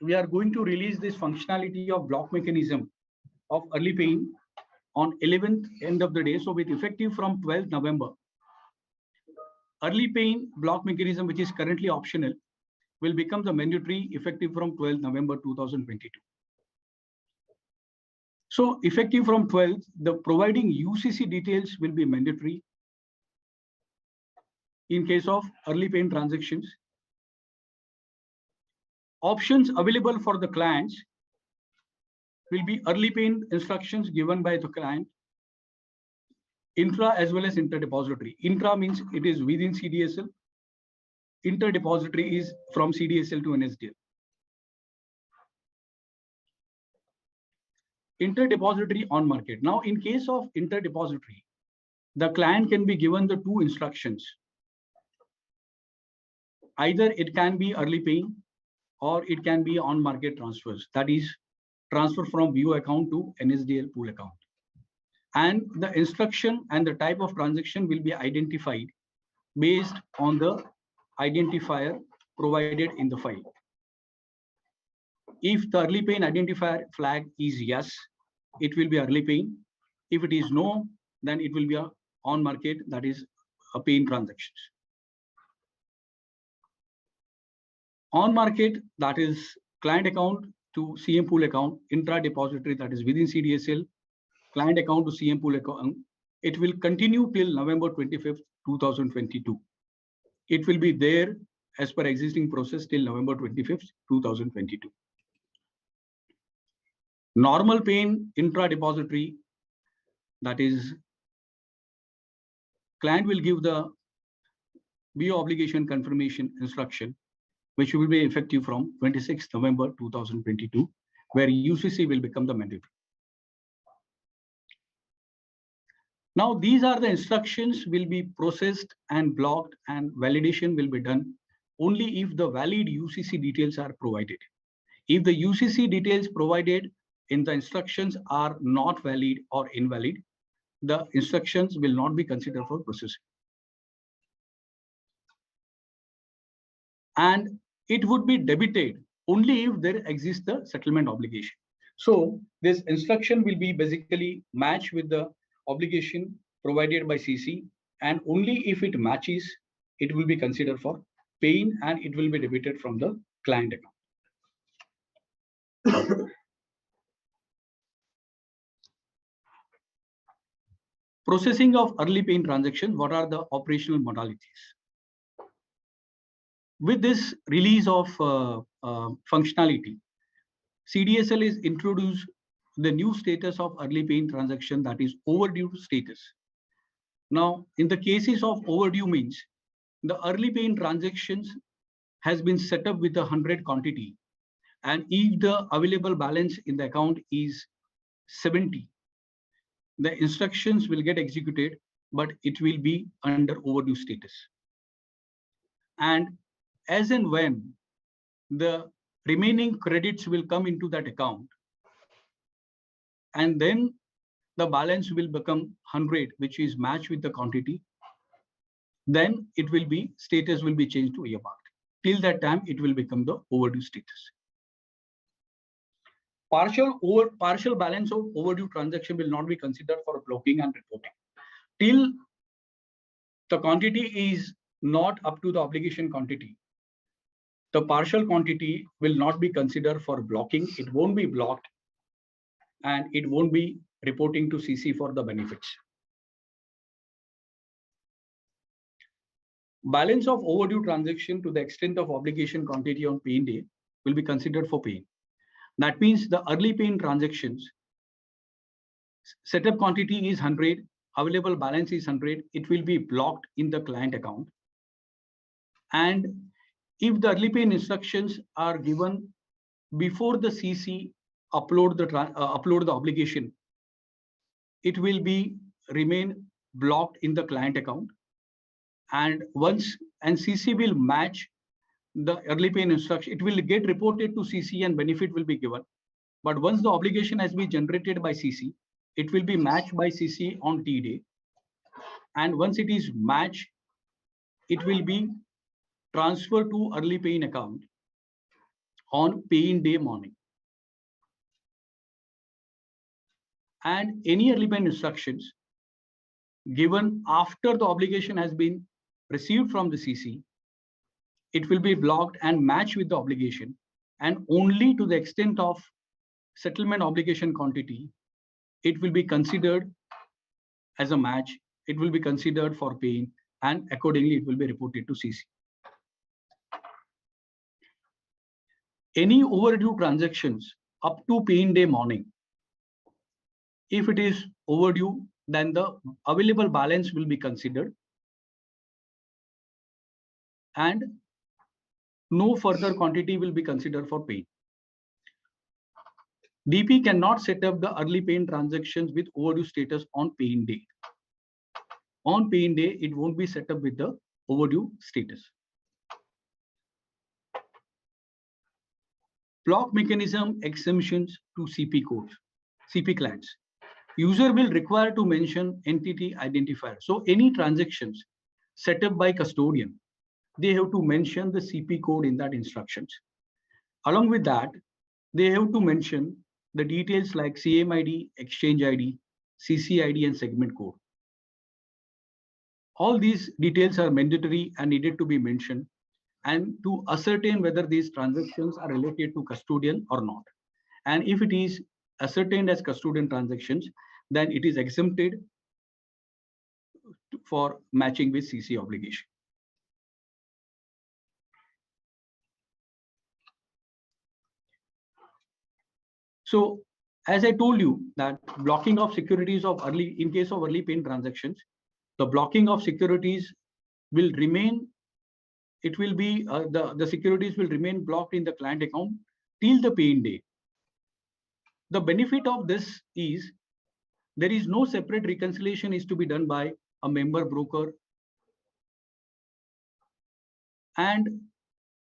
Speaker 4: We are going to release this functionality of block mechanism of early paying on 11th end of the day. So with effective from 12th November, early paying block mechanism, which is currently optional, will become the mandatory effective from 12th November 2022. So effective from 12th, the providing UCC details will be mandatory in case of early paying transactions. Options available for the clients will be early paying instructions given by the client, intra as well as inter-depository. Intra means it is within CDSL. Inter-depository is from CDSL to NSDL. Inter-depository on market. Now, in case of inter-depository, the client can be given the two instructions. Either it can be early paying or it can be on market transfers. That is transfer from BO account to NSDL pool account. And the instruction and the type of transaction will be identified based on the identifier provided in the file. If the early paying identifier flag is yes, it will be early paying. If it is no, then it will be a on market, that is a paying transactions. On market, that is client account to CM pool account, intra depository, that is within CDSL, client account to CM pool account. It will continue till November 25th, 2022. It will be there as per existing process till November 25th, 2022. Normal paying intra depository, that is client will give the BO obligation confirmation instruction, which will be effective from 26th November 2022, where UCC will become the mandatory. Now, these are the instructions will be processed and blocked, and validation will be done only if the valid UCC details are provided. If the UCC details provided in the instructions are not valid or invalid, the instructions will not be considered for processing. And it would be debited only if there exists the settlement obligation. So this instruction will be basically matched with the obligation provided by CC, and only if it matches, it will be considered for paying and it will be debited from the client account. Processing of early paying transactions, what are the operational modalities? With this release of functionality, CDSL is introduced the new status of early paying transaction, that is overdue status. Now, in the cases of overdue means the early paying transactions has been set up with 100 quantity, and if the available balance in the account is 70, the instructions will get executed, but it will be under overdue status. And as and when the remaining credits will come into that account, and then the balance will become 100, which is matched with the quantity, then it will be, status will be changed to earmarked. Till that time, it will become the overdue status. Partial balance of overdue transaction will not be considered for blocking and reporting. Till the quantity is not up to the obligation quantity, the partial quantity will not be considered for blocking. It won't be blocked, and it won't be reporting to CC for the benefits. Balance of overdue transaction to the extent of obligation quantity on pay-in day will be considered for pay-in. That means the early pay-in transactions, setup quantity is 100, available balance is 100, it will be blocked in the client account. And if the early pay-in instructions are given before the CC upload the obligation, it will be remain blocked in the client account. And CC will match the early pay-in instruction, it will get reported to CC and benefit will be given. But once the obligation has been generated by CC, it will be matched by CC on T day. And once it is matched, it will be transferred to early pay-in account on pay-in day morning. And any early pay-in instructions given after the obligation has been received from the CC, it will be blocked and matched with the obligation, and only to the extent of settlement obligation quantity, it will be considered as a match, it will be considered for pay-in, and accordingly it will be reported to CC. Any overdue transactions up to pay-in day morning, if it is overdue, then the available balance will be considered, and no further quantity will be considered for pay. DP cannot set up the early pay-in transactions with overdue status on pay-in day. On pay-in day, it won't be set up with the overdue status. Block mechanism exemptions to CP codes, CP clients. User will require to mention entity identifier. So any transactions set up by custodian, they have to mention the CP code in that instructions. Along with that, they have to mention the details like CM-ID, exchange ID, CC ID, and segment code. All these details are mandatory and needed to be mentioned, and to ascertain whether these transactions are related to custodian or not. And if it is ascertained as custodian transactions, then it is exempted for matching with CC obligation. So as I told you that blocking of securities of early, in case of early pay-in transactions, the blocking of securities will remain, it will be, the securities will remain blocked in the client account till the pay-in day. The benefit of this is there is no separate reconciliation is to be done by a member broker. And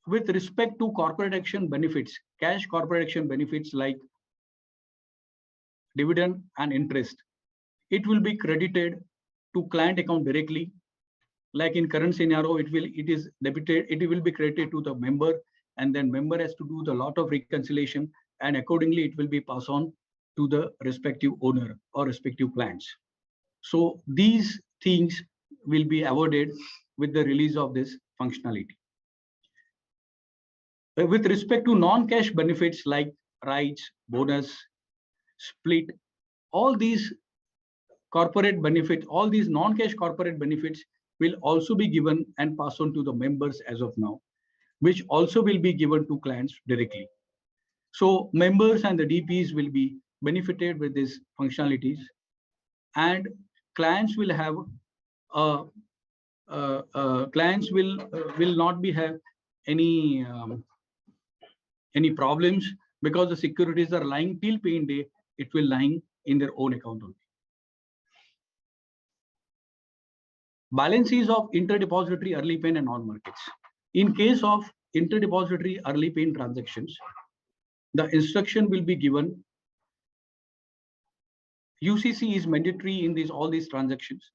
Speaker 4: with respect to corporate action benefits, cash corporate action benefits like dividend and interest, it will be credited to client account directly. Like in current scenario, it will be credited to the member, and then member has to do the lot of reconciliation, and accordingly it will be passed on to the respective owner or respective clients. So these things will be avoided with the release of this functionality. With respect to non-cash benefits like rights, bonus, split, all these corporate benefits, all these non-cash corporate benefits will also be given and passed on to the members as of now, which also will be given to clients directly. So members and the DPs will be benefited with these functionalities, and clients will have clients will not be have any problems, because the securities are lying till pay-in day, it will lying in their own account only. Balances of interdepository early payment and non-markets. In case of interdepository early payment transactions, the instruction will be given. UCC is mandatory in all these transactions.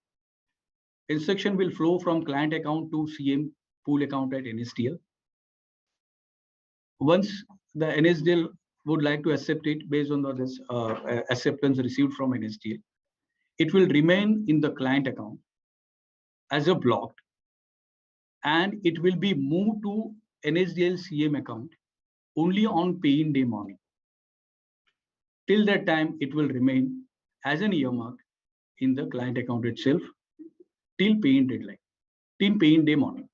Speaker 4: Instruction will flow from client account to CM pool account at NSDL. Once the NSDL would like to accept it based on this acceptance received from NSDL, it will remain in the client account as a block, and it will be moved to NSDL CM account only on pay-in day morning. Till that time, it will remain as an earmark in the client account itself till pay-in deadline, till pay-in day morning.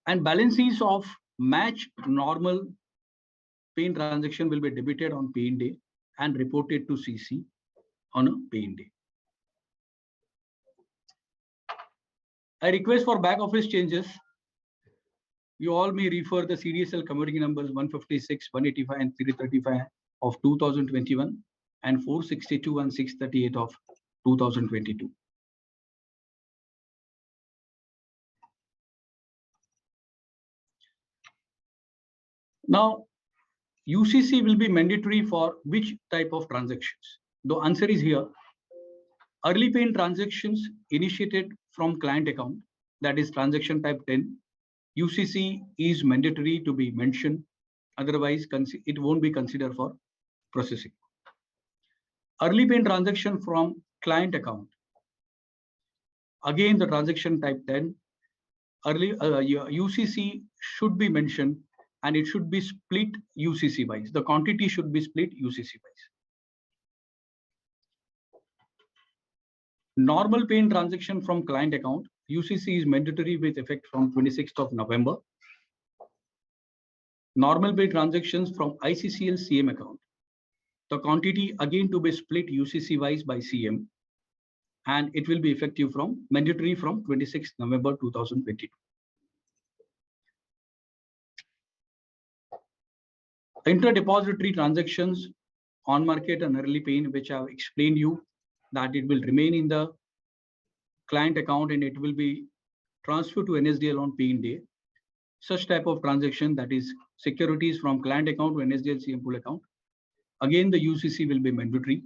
Speaker 4: And balances of match normal pay-in transaction will be debited on pay-in day and reported to CC on a pay-in day. I request for back office changes. You all may refer the CDSL committee numbers 156, 185, and 335 of 2021 and 462 and 638 of 2022. Now, UCC will be mandatory for which type of transactions? The answer is here. Early payment transactions initiated from client account, that is transaction type 10, UCC is mandatory to be mentioned. Otherwise, it won't be considered for processing. Early payment transaction from client account. Again, the transaction type 10, UCC should be mentioned, and it should be split UCC wise. The quantity should be split UCC wise. Normal payment transaction from client account, UCC is mandatory with effect from 26th of November. Normal pay transactions from ICCL CM account. The quantity again to be split UCC wise by CM, and it will be effective from mandatory from 26th November 2022. Inter-depository transactions on market and early payment, which I have explained you that it will remain in the client account and it will be transferred to NSDL on pay-in day. Such type of transaction, that is securities from client account to NSDL CM pool account. Again, the UCC will be mandatory.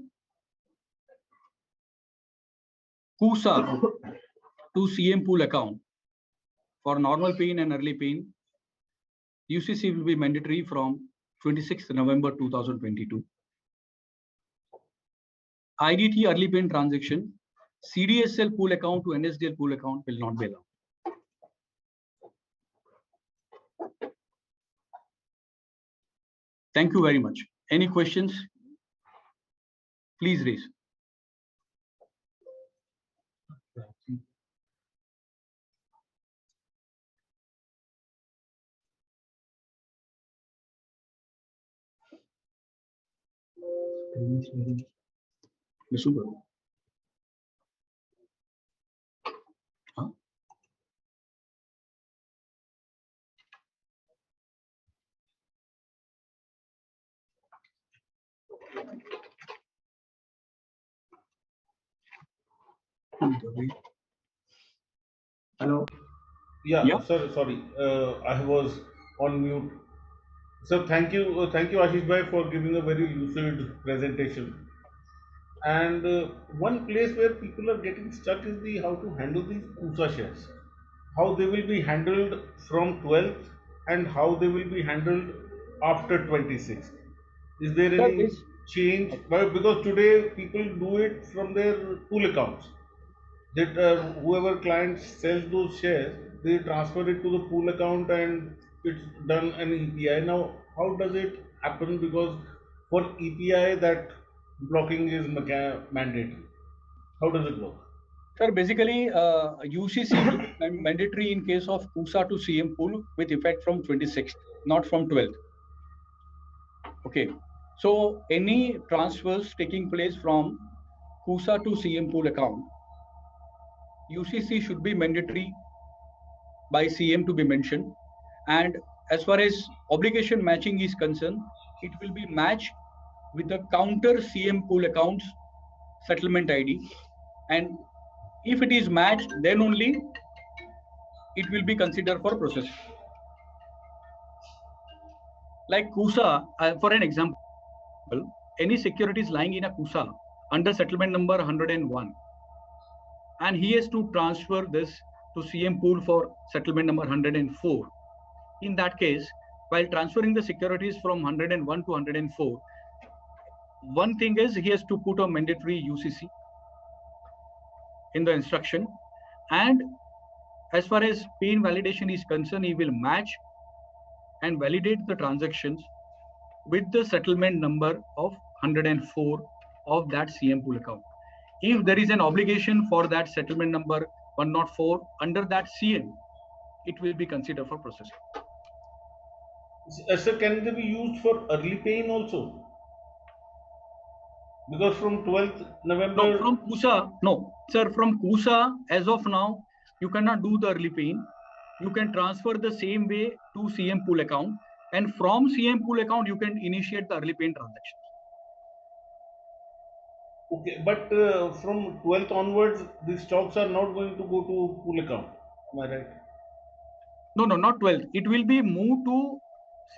Speaker 4: CUSA to CM pool account for normal pay-in and early pay-in, UCC will be mandatory from 26th November 2022. IDT early payment transaction, CDSL pool account to NSDL pool account will not be allowed. Thank you very much. Any questions? Please raise. Huh?
Speaker 1: Hello. Yeah. Sir, sorry, I was on mute. So thank you, Ashish Bhai, for giving a very lucid presentation. And one place where people are getting stuck is the how to handle these CUSA shares, how they will be handled from 12th and how they will be handled after 26th. Is there any change? Because today people do it from their pool accounts. That whoever client sells those shares, they transfer it to the pool account and it's done an EPI. Now, how does it happen? Because for EPI, that blocking is mandatory. How does it work?
Speaker 4: Sir, basically, UCC will be mandatory in case of CUSA to CM pool with effect from 26th, not from 12th. Okay. So any transfers taking place from CUSA to CM pool account, UCC should be mandatory by CM to be mentioned. And as far as obligation matching is concerned, it will be matched with the counter CM pool accounts settlement ID, and if it is matched, then only it will be considered for processing. Like KUSA, for an example, any securities lying in a KUSA under settlement number 101, and he has to transfer this to CM pool for settlement number 104. In that case, while transferring the securities from 101 to 104, one thing is he has to put a mandatory UCC in the instruction, and as far as PIN validation is concerned, he will match and validate the transactions with the settlement number of 104 of that CM pool account. If there is an obligation for that settlement number 104 under that CM, it will be considered for processing.
Speaker 1: Sir, can they be used for early paying also? Because from 12th November...
Speaker 4: No, from KUSA, no. Sir, from KUSA, as of now, you cannot do the early paying. You can transfer the same way to CM pool account, and from CM pool account, you can initiate the early paying transactions.
Speaker 1: Okay, but from 12th onwards, these stocks are not going to go to pool account. Am I right?
Speaker 4: No, not 12th. It will be moved to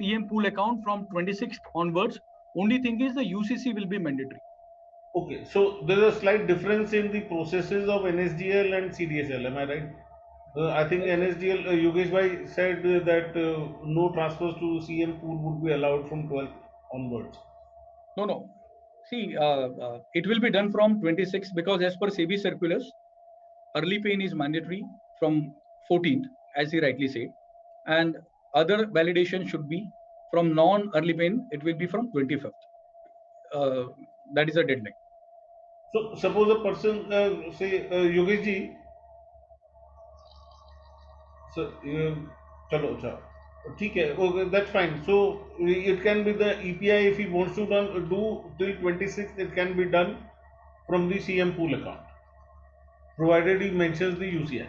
Speaker 4: CM pool account from 26th onwards. Only thing is the UCC will be mandatory.
Speaker 1: Okay, so there is a slight difference in the processes of NSDL and CDSL. Am I right? I think NSDL, Yogesh Bhai said that no transfers to CM pool would be allowed from 12th onwards.
Speaker 4: No. See, it will be done from 26 because as per SEBI circulars, early paying is mandatory from 14th, as he rightly said, and other validation should be from non-early paying. It will be from 25th. That is a deadline.
Speaker 1: So suppose a person, say Yogesh ji, so chalo, ठीक है, okay, that's fine. So it can be the EPI if he wants to do till 26th. It can be done from the CM pool account, provided he mentions the UCI.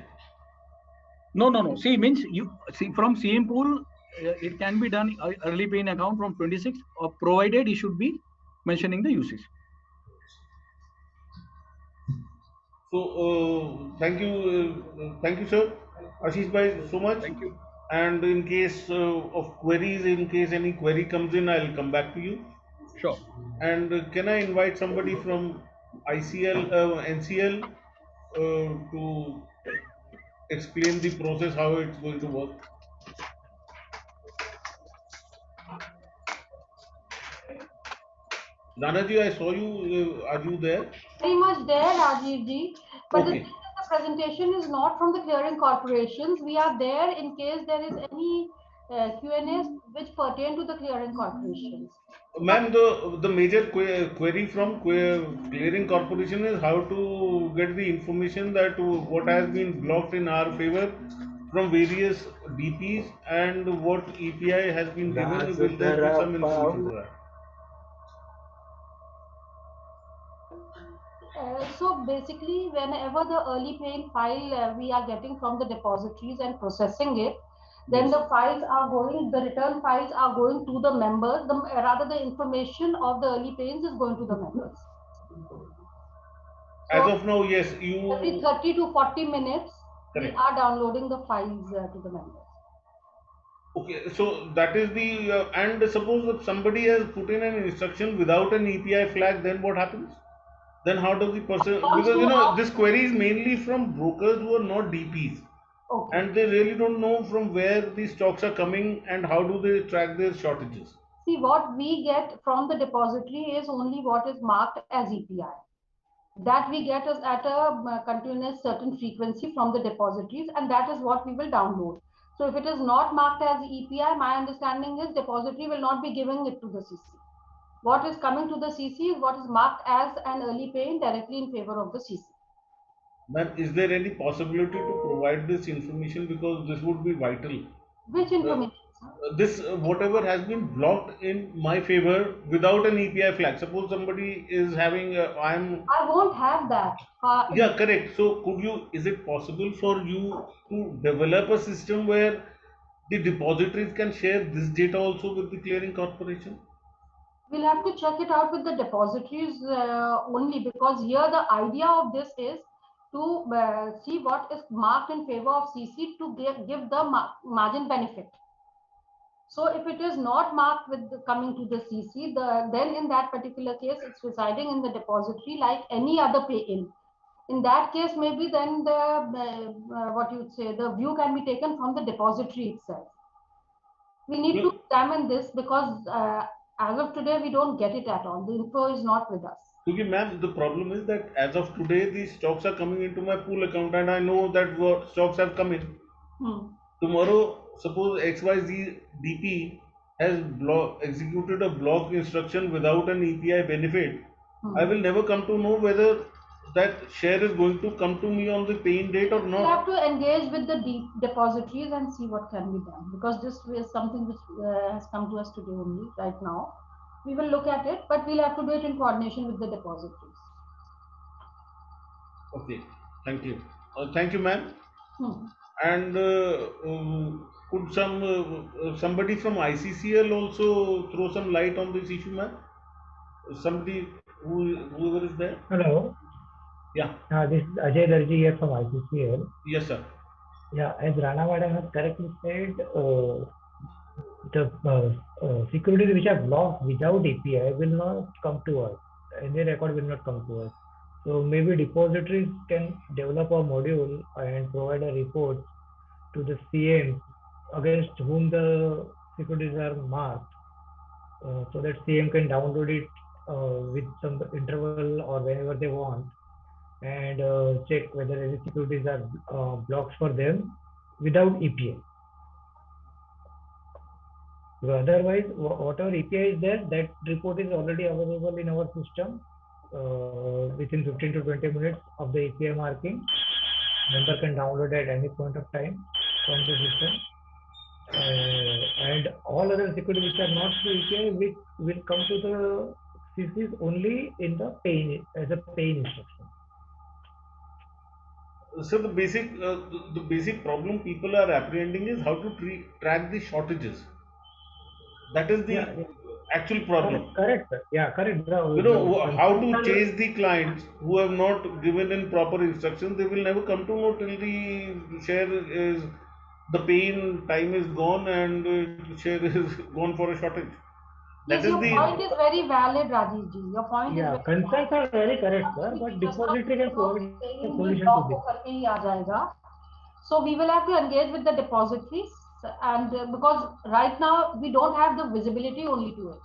Speaker 4: No. See, means you see from CM pool, it can be done early paying account from 26th, or provided he should be mentioning the UCC.
Speaker 1: So thank you, sir, Ashish bhai, so much.
Speaker 4: Thank you.
Speaker 1: And in case of queries, in case any query comes in, I'll come back to you.
Speaker 4: Sure.
Speaker 1: And can I invite somebody from NCL to explain the process, how it's going to work? Nanaji, I saw you. Are you there?
Speaker 3: Very much there, Rajiv ji. But
Speaker 1: Okay.
Speaker 3: the presentation is not from the clearing corporations. We are there in case there is any Q&As which pertain to the clearing corporations.
Speaker 1: Ma'am, the major query from clearing corporation is how to get the information that what has been blocked in our favor from various DPs and what EPI has been given. Will there be some information for that?
Speaker 3: So basically, whenever the early paying file we are getting from the depositories and processing it, then
Speaker 1: Yes.
Speaker 3: the files are going, the return files are going to the members. Rather, the information of the early payings is going to the members.
Speaker 1: As
Speaker 3: So
Speaker 1: of now, yes,
Speaker 3: every 30 to 40 minutes,
Speaker 1: Correct.
Speaker 3: we are downloading the files to the members.
Speaker 1: Okay, so that is the and suppose if somebody has put in an instruction without an EPI flag, then what happens? Then how does the person, because this query is mainly from brokers who are not DPs.
Speaker 3: Okay.
Speaker 1: And they really don't know from where these stocks are coming and how do they track their shortages.
Speaker 3: See, what we get from the depository is only what is marked as EPI. That we get is at a continuous certain frequency from the depositories, and that is what we will download. So if it is not marked as EPI, my understanding is depository will not be giving it to the CC. What is coming to the CC is what is marked as an early paying directly in favor of the CC.
Speaker 1: Ma'am, is there any possibility to provide this information, because this would be vital?
Speaker 3: Which information?
Speaker 1: This whatever has been blocked in my favor without an EPI flag. Suppose somebody is having
Speaker 3: I won't have that.
Speaker 1: Yeah, correct. So is it possible for you to develop a system where the depositories can share this data also with the clearing corporation?
Speaker 3: We'll have to check it out with the depositories only, because here the idea of this is to see what is marked in favor of CC to give the margin benefit. So if it is not marked with coming to the CC, then in that particular case, it's residing in the depository like any other pay-in. In that case, maybe then the what you would say, the view can be taken from the depository itself. We need to examine this because as of today, we don't get it at all. The info is not with us.
Speaker 1: Okay, ma'am, the problem is that as of today, these stocks are coming into my pool account and I know that what stocks have come in. Tomorrow, suppose XYZ DP has executed a block instruction without an EPI benefit. I will never come to know whether that share is going to come to me on the paying date or not.
Speaker 3: We have to engage with the depositories and see what can be done, because this is something which has come to us today only, right now. We will look at it, but we'll have to do it in coordination with the depositories.
Speaker 1: Okay, thank you. Thank you, ma'am. And could somebody from ICCL also throw some light on this issue, ma'am? Somebody whoever is there.
Speaker 5: Hello.
Speaker 1: Yeah.
Speaker 5: This is Ajay Darji here from ICCL.
Speaker 1: Yes, sir.
Speaker 5: Yeah, as Rana Madam has correctly said, the securities which are blocked without API will not come to us. Any record will not come to us. So maybe depositories can develop a module and provide a report to the CM against whom the securities are marked, so that CM can download it with some interval or whenever they want, and check whether any securities are blocked for them without API. So otherwise, whatever API is there, that report is already available in our system within 15 to 20 minutes of the API marking. Member can download at any point of time from the system. And all other securities which are not through API will come to the CCs only in the paying as a paying instruction.
Speaker 1: So the basic problem people are apprehending is how to track the shortages. That is the actual problem.
Speaker 5: Correct, sir. Yeah, correct.
Speaker 1: How to chase the clients who have not given in proper instructions. They will never come to know till the share is, the pay-in time is gone and the share is gone for a shortage.
Speaker 3: Yes, your point is very valid, Rajeev ji. Your point is very
Speaker 5: concerns are very correct, sir. But depository can provide a solution to this.
Speaker 3: So we will have to engage with the depositories, and because right now we don't have the visibility only to it.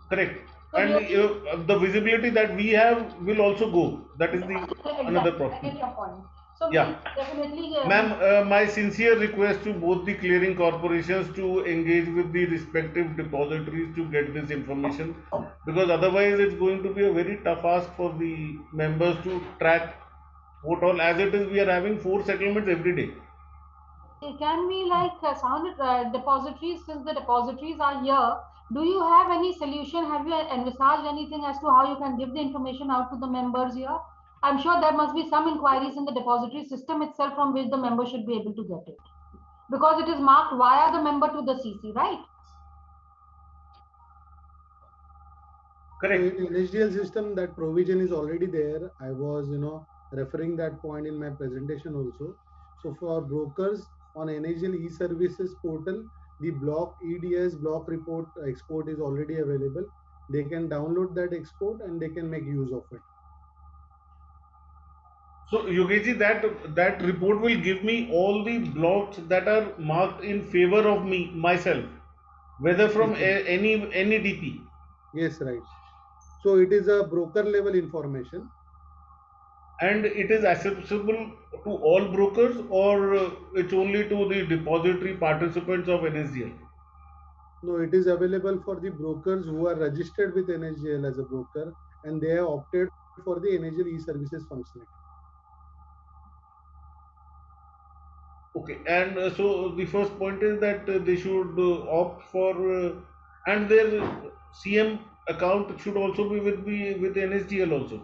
Speaker 1: Correct. So and the visibility that we have will also go. That is the another problem.
Speaker 3: I get your point. So
Speaker 1: yeah,
Speaker 3: definitely.
Speaker 1: Ma'am, my sincere request to both the clearing corporations to engage with the respective depositories to get this information, because otherwise it's going to be a very tough ask for the members to track what all. As it is, we are having 4 settlements every day.
Speaker 3: Can we depositories, since the depositories are here, do you have any solution? Have you envisaged anything as to how you can give the information out to the members here? I'm sure there must be some inquiries in the depository system itself from which the member should be able to get it, because it is marked via the member to the CC, right?
Speaker 1: Correct.
Speaker 2: In NSDL system, that provision is already there. I was, referring that point in my presentation also. So for brokers on NSDL e-services portal, the block EDS block report export is already available. They can download that export and they can make use of it.
Speaker 1: So Yogesh, that report will give me all the blocks that are marked in favor of myself, whether from any DP.
Speaker 2: Yes, right. So it is a broker level information.
Speaker 1: And it is accessible to all brokers, or it's only to the depository participants of NSDL?
Speaker 2: No, it is available for the brokers who are registered with NSDL as a broker and they have opted for the NSDL e-services functionality.
Speaker 1: Okay, and so the first point is that they should opt for, and their CM account should also be with NSDL also.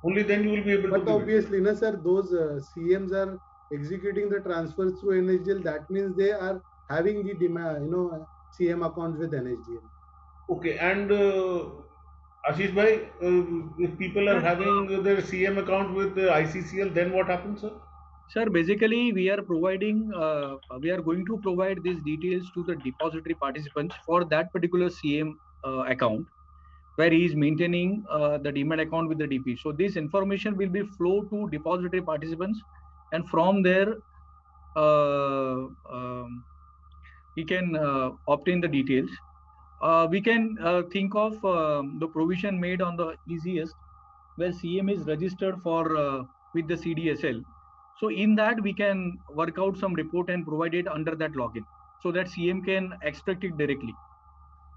Speaker 1: Only then you will be able to.
Speaker 2: But obviously, sir, those CMs are executing the transfers through NSDL. That means they are having the CM accounts with NSDL.
Speaker 1: Okay, and Ashish bhai, if people are having their CM account with ICCL, then what happens, sir?
Speaker 4: Sir, basically, we are providing, we are going to provide these details to the depository participants for that particular CM account, where he is maintaining the demat account with the DP. So this information will be flow to depository participants, and from there, he can obtain the details. We can think of the provision made on the easiest, where CM is registered for with the CDSL. So in that we can work out some report and provide it under that login, so that CM can extract it directly.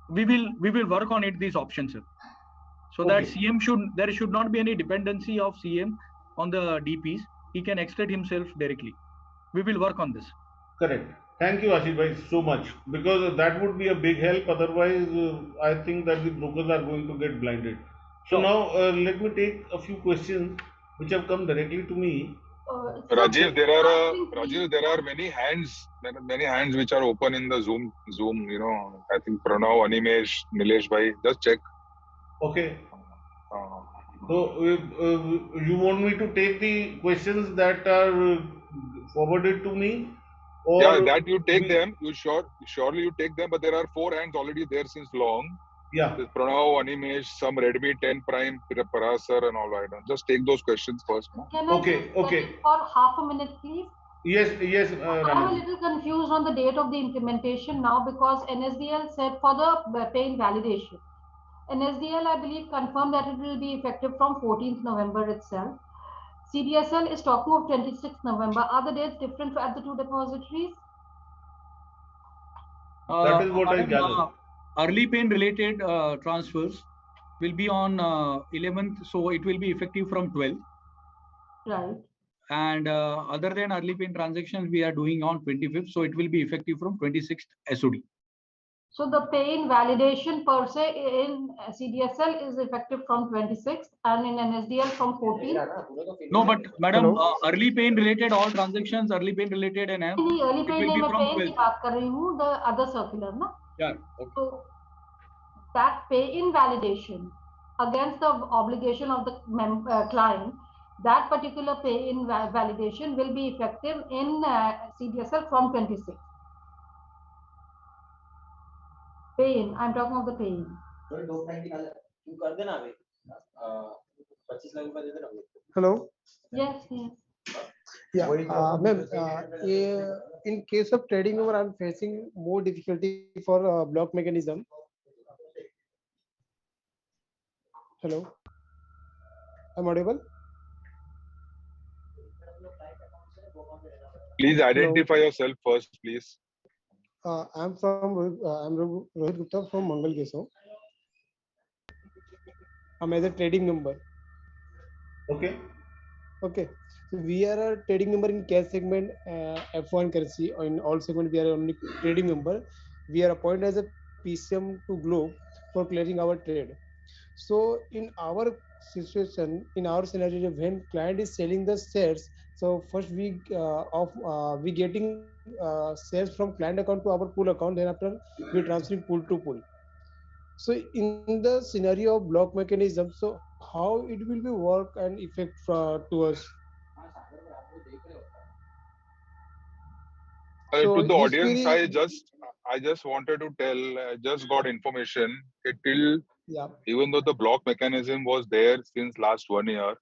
Speaker 4: We will work on it, these options, sir. So that CM there should not be any dependency of CM on the DPs. He can extract himself directly. We will work on this.
Speaker 1: Correct. Thank you, Ashish bhai, so much, because that would be a big help. Otherwise, I think that the brokers are going to get blinded. So now, let me take a few questions which have come directly to me.
Speaker 6: Rajiv, there are many hands. There are many hands which are open in the Zoom. You know, I think Pranav, Animesh, Nilesh bhai. Just check.
Speaker 1: Okay. So you want me to take the questions that are forwarded to me? Or
Speaker 6: yeah, that you take them. Surely you take them. But there are 4 hands already there since long.
Speaker 1: Yeah.
Speaker 6: There's Pranav, Animesh, some Redmi 10 Prime, Parasar and all that. Just take those questions first. No?
Speaker 3: Can I just for half a minute, please?
Speaker 1: Yes.
Speaker 3: I'm a little confused on the date of the implementation now, because NSDL said for the pay validation. NSDL, I believe, confirmed that it will be effective from 14th November itself. CDSL is talking of 26th November. Are the dates different at the two depositories?
Speaker 1: That is what I gathered.
Speaker 4: Early pain related transfers will be on 11th, so it will be effective from 12th.
Speaker 3: Right.
Speaker 4: And other than early pain transactions, we are doing on 25th, so it will be effective from 26th SOD.
Speaker 3: So the pay validation per se in CDSL is effective from 26th and in NSDL from 14th?
Speaker 4: No, but madam, early pain related all transactions, early pain related and
Speaker 3: early pain नहीं मैं pain की बात कर रही हूँ, the other circular ना?
Speaker 4: Yeah. Okay.
Speaker 3: So that pay in validation against the obligation of the client, that particular pay in validation will be effective in CDSL from 26th. Pay-in. I'm talking of the pay-in.
Speaker 2: Hello.
Speaker 3: Yes.
Speaker 2: Yeah, ma'am. In case of trading over, I'm facing more difficulty for block mechanism. Hello. I'm audible.
Speaker 6: Please identify yourself first, please.
Speaker 2: I'm Rohit Gupta from Mangal Keso. I'm as a trading member.
Speaker 1: Okay.
Speaker 2: So we are a trading member in cash segment, F1 currency, or in all segment we are only trading member. We are appointed as a PCM to Globe for clearing our trade. So in our situation, in our scenario, when client is selling the shares, so first we getting shares from client account to our pool account, then after we transferring pool to pool. So in the scenario of block mechanism, so how it will be work and effect to us?
Speaker 6: To the audience, I just wanted to tell, I just got information. Even though the block mechanism was there since last 1 year,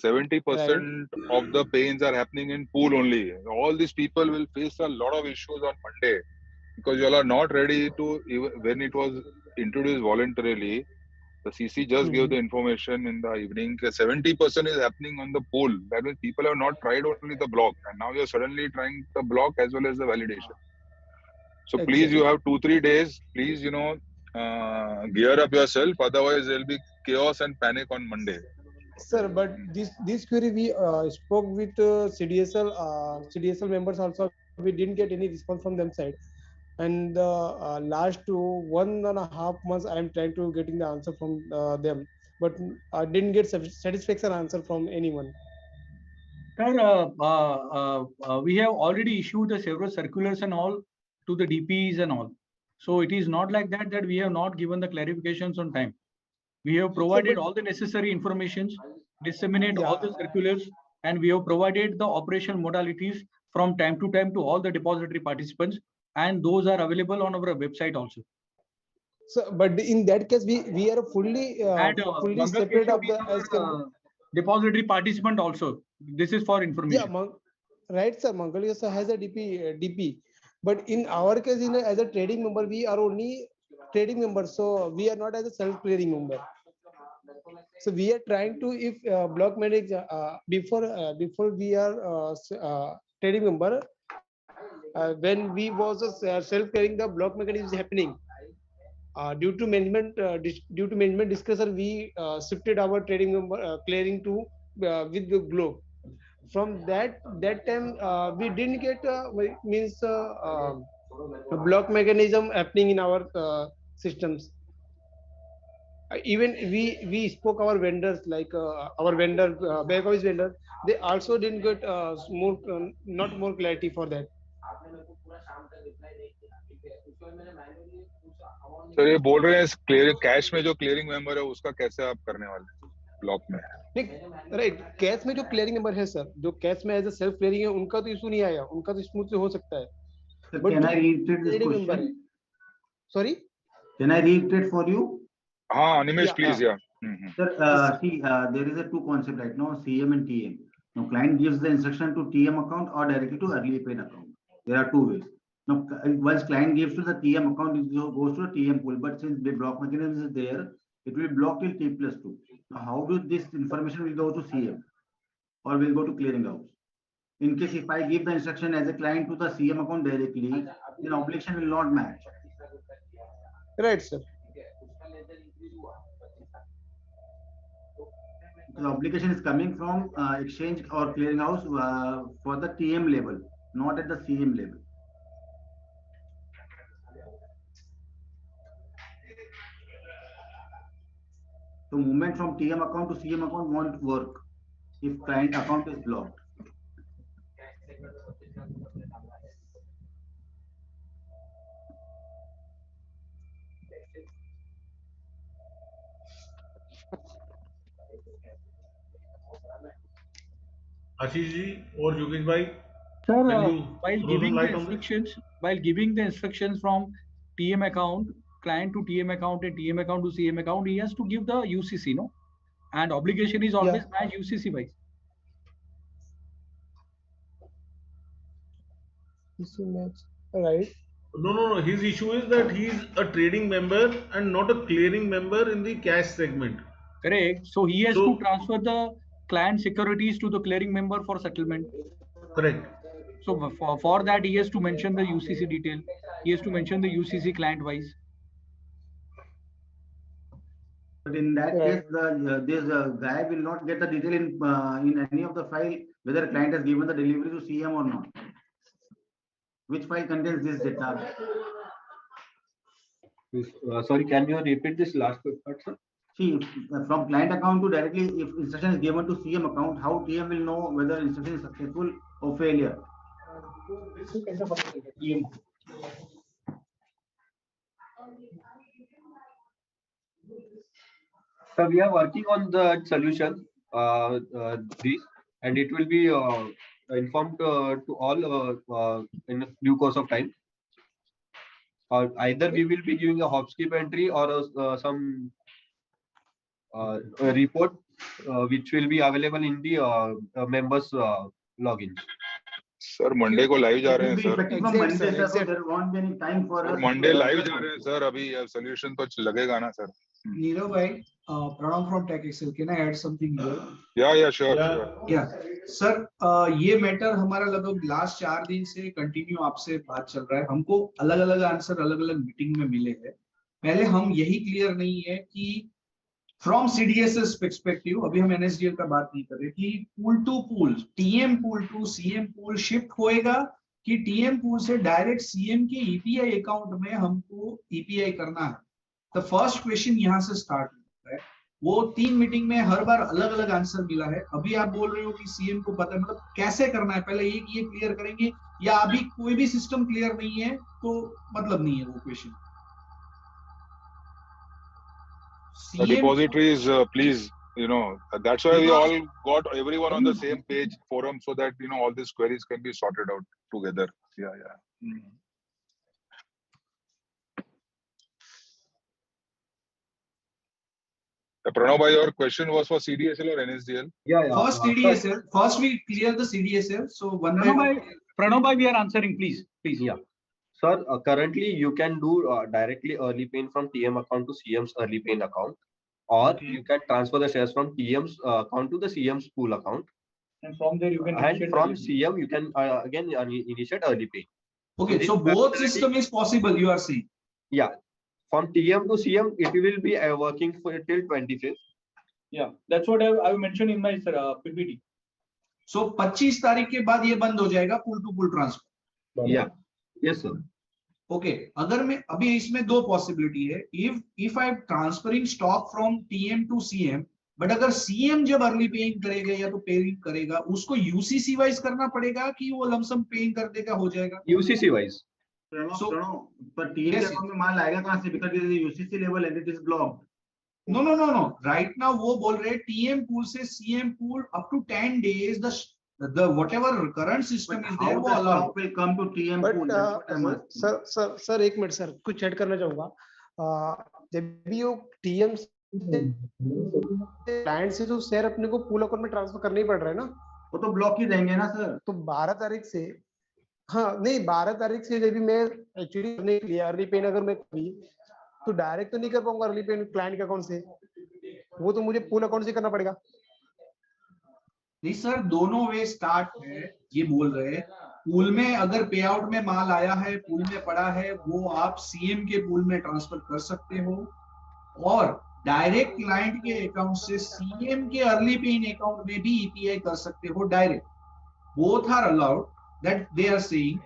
Speaker 6: 70% of the pains are happening in pool only. All these people will face a lot of issues on Monday because you all are not ready to, when it was introduced voluntarily, the CC just gave the information in the evening. 70% is happening on the pool. That means people have not tried only the block, and now you're suddenly trying the block as well as the validation. So please, you have 2-3 days. Please, gear up yourself. Otherwise, there will be chaos and panic on Monday.
Speaker 2: Sir, but this query we spoke with CDSL members also. We didn't get any response from them side. And the last 1.5 months, I am trying to getting the answer from them, but I didn't get satisfaction answer from anyone.
Speaker 4: Sir, we have already issued the several circulars and all to the DPs and all. So it is not like that we have not given the clarifications on time. We have provided all the necessary informations, disseminate all the circulars, and we have provided the operation modalities from time to time to all the depository participants, and those are available on our website also.
Speaker 7: So, but in that case, we are fully fully separate of the
Speaker 4: depository participant also. This is for information.
Speaker 7: Yeah, right, sir. Mangalia has a DP, but in our case, as a trading member, we are only trading member, so we are not as a self-clearing member. So we are trying to, if block manager before we are trading member, when we was self-clearing, the block mechanism is happening. Due to management discussion, we shifted our trading member clearing to with the globe. From that time, we didn't get a block mechanism happening in our systems. Even we spoke our vendors, like our vendor, back office vendor, they also didn't get not more clarity for that.
Speaker 6: Sir ये बोल रहे हैं clearing cash में जो clearing member है उसका कैसे आप करने वाले ब्लॉक में?
Speaker 7: राइट, कैश में जो क्लियरिंग मेंबर है सर, जो कैश में एज अ सेल्फ क्लियरिंग है, उनका तो इशू नहीं आया, उनका तो स्मूथली हो सकता है.
Speaker 8: But can I reiterate this question?
Speaker 7: Sorry,
Speaker 8: can I reiterate for you?
Speaker 6: हाँ, Animesh, please, yeah.
Speaker 8: Sir, see, there is a two concept right now, CM and TM. Now, client gives the instruction to TM account or directly to early paid account. There are two ways. Now, once client gives to the TM account, it goes to the TM pool. But since the block mechanism is there, it will block till T+2. Now, how do this information will go to CM or will go to clearing house? In case if I give the instruction as a client to the CM account directly, then obligation will not match.
Speaker 7: Right, sir.
Speaker 8: The obligation is coming from exchange or clearing house for the TM level, not at the CM level. So movement from TM account to CM account won't work if client account is blocked.
Speaker 1: Ashish ji और योगेश भाई,
Speaker 4: sir, while giving the instructions from TM account, client to TM account and TM account to CM account, he has to give the UCC, no? And obligation is always match UCC wise.
Speaker 7: Right.
Speaker 1: No. His issue is that he is a trading member and not a clearing member in the cash segment.
Speaker 4: Correct. So he has to transfer the client securities to the clearing member for settlement.
Speaker 1: Correct.
Speaker 4: So for that, he has to mention the UCC detail. He has to mention the UCC client wise.
Speaker 8: But in that case, this guy will not get the detail in any of the file whether a client has given the delivery to CM or not. Which file contains this data?
Speaker 9: Sorry, can you repeat this last part, sir?
Speaker 8: See, from client account to directly, if instruction is given to CM account, how TM will know whether instruction is successful or failure?
Speaker 9: So we are working on the solution, this, and it will be informed to all in due course of time. Either we will be giving a hop skip entry or some report which will be available in the members login.
Speaker 6: Sir Monday को live जा रहे हैं sir. Monday live जा रहे हैं sir. अभी solution तो लगेगा ना सर.
Speaker 10: नीरव भाई, Pranam from TechXL. Can I add something here?
Speaker 6: Yeah, sure.
Speaker 10: Yeah, sir, ये मैटर हमारा लगभग लास्ट 4 दिन से कंटिन्यू आपसे बात चल रहा है. हमको अलग अलग आंसर अलग अलग मीटिंग में मिले हैं. पहले हम यही क्लियर नहीं है कि फ्रॉम CDSS perspective, अभी हम NSDL का बात नहीं कर रहे, कि pool to pool, TM pool to CM pool shift होएगा कि TM पूल से डायरेक्ट CM के EPI अकाउंट में हमको EPI करना है. द फर्स्ट क्वेश्चन यहाँ से स्टार्ट होता है. वो 3 मीटिंग में हर बार अलग अलग आंसर मिला है. अभी आप बोल रहे हो कि CM को पता है, मतलब कैसे करना है, पहले ये क्लियर करेंगे, या अभी कोई भी सिस्टम क्लियर नहीं है तो मतलब नहीं है वो question.
Speaker 6: The depositories, please, that's why we all got everyone on the same page forum so that, all these queries can be sorted out together. Yeah. Pranab, your question was for CDSL or NSDL?
Speaker 9: Yeah.
Speaker 10: First CDSL. First we clear the CDSL. So one by one.
Speaker 4: Pranab, we are answering, please.
Speaker 9: Yeah. Sir, currently you can do directly early paying from TM account to CM's early paying account, or you can transfer the shares from TM's account to the CM's pool account.
Speaker 4: And from there you can
Speaker 9: from CM you can again initiate early pay.
Speaker 10: Okay, so both system is possible, you are saying?
Speaker 9: Yeah, from TM to CM it will be working for till 25th.
Speaker 4: Yeah, that's what I mentioned in my PPT.
Speaker 10: So 25 तारीख के बाद ये बंद हो जाएगा pool to pool transfer.
Speaker 9: Yeah, yes sir.
Speaker 10: Okay, अगर मैं अभी इसमें दो पॉसिबिलिटी है. If I am transferring stock from TM to CM, but अगर CM जब अर्ली पेइंग करेगा या तो पेइंग करेगा, उसको UCC वाइज करना पड़ेगा कि वो लमसम पेइंग कर देगा हो जाएगा?
Speaker 9: UCC wise.
Speaker 8: पर TM अकाउंट में माल आएगा कहां से? Because it is UCC level and it is blocked.
Speaker 10: No. Right now वो बोल रहे हैं TM pool से CM pool up to 10 days the whatever current system is there वो allowed
Speaker 8: will come to TM pool.
Speaker 7: Sir एक minute sir कुछ add करना चाहूंगा. जब भी वो TM क्लाइंट से जो शेयर अपने को पूल अकाउंट में ट्रांसफर करना ही पड़ रहा है ना,
Speaker 8: वो तो ब्लॉक ही रहेंगे ना सर.
Speaker 7: तो 12 तारीख से, हाँ नहीं 12 तारीख से जब भी मैं एक्चुअली करने के लिए अर्ली पेन अगर मैं करी तो डायरेक्ट तो नहीं कर पाऊंगा अर्ली पेन क्लाइंट के अकाउंट से, वो तो मुझे पूल अकाउंट से करना पड़ेगा.
Speaker 10: नहीं सर, दोनों वे स्टार्ट है. ये बोल रहे हैं पूल में अगर पे आउट में माल आया है, पूल में पड़ा है, वो आप सीएम के पूल में ट्रांसफर कर सकते हो और डायरेक्ट क्लाइंट के अकाउंट से सीएम के अर्ली पेइंग अकाउंट में भी ईपीआई कर सकते हो direct. Both are allowed that they are saying.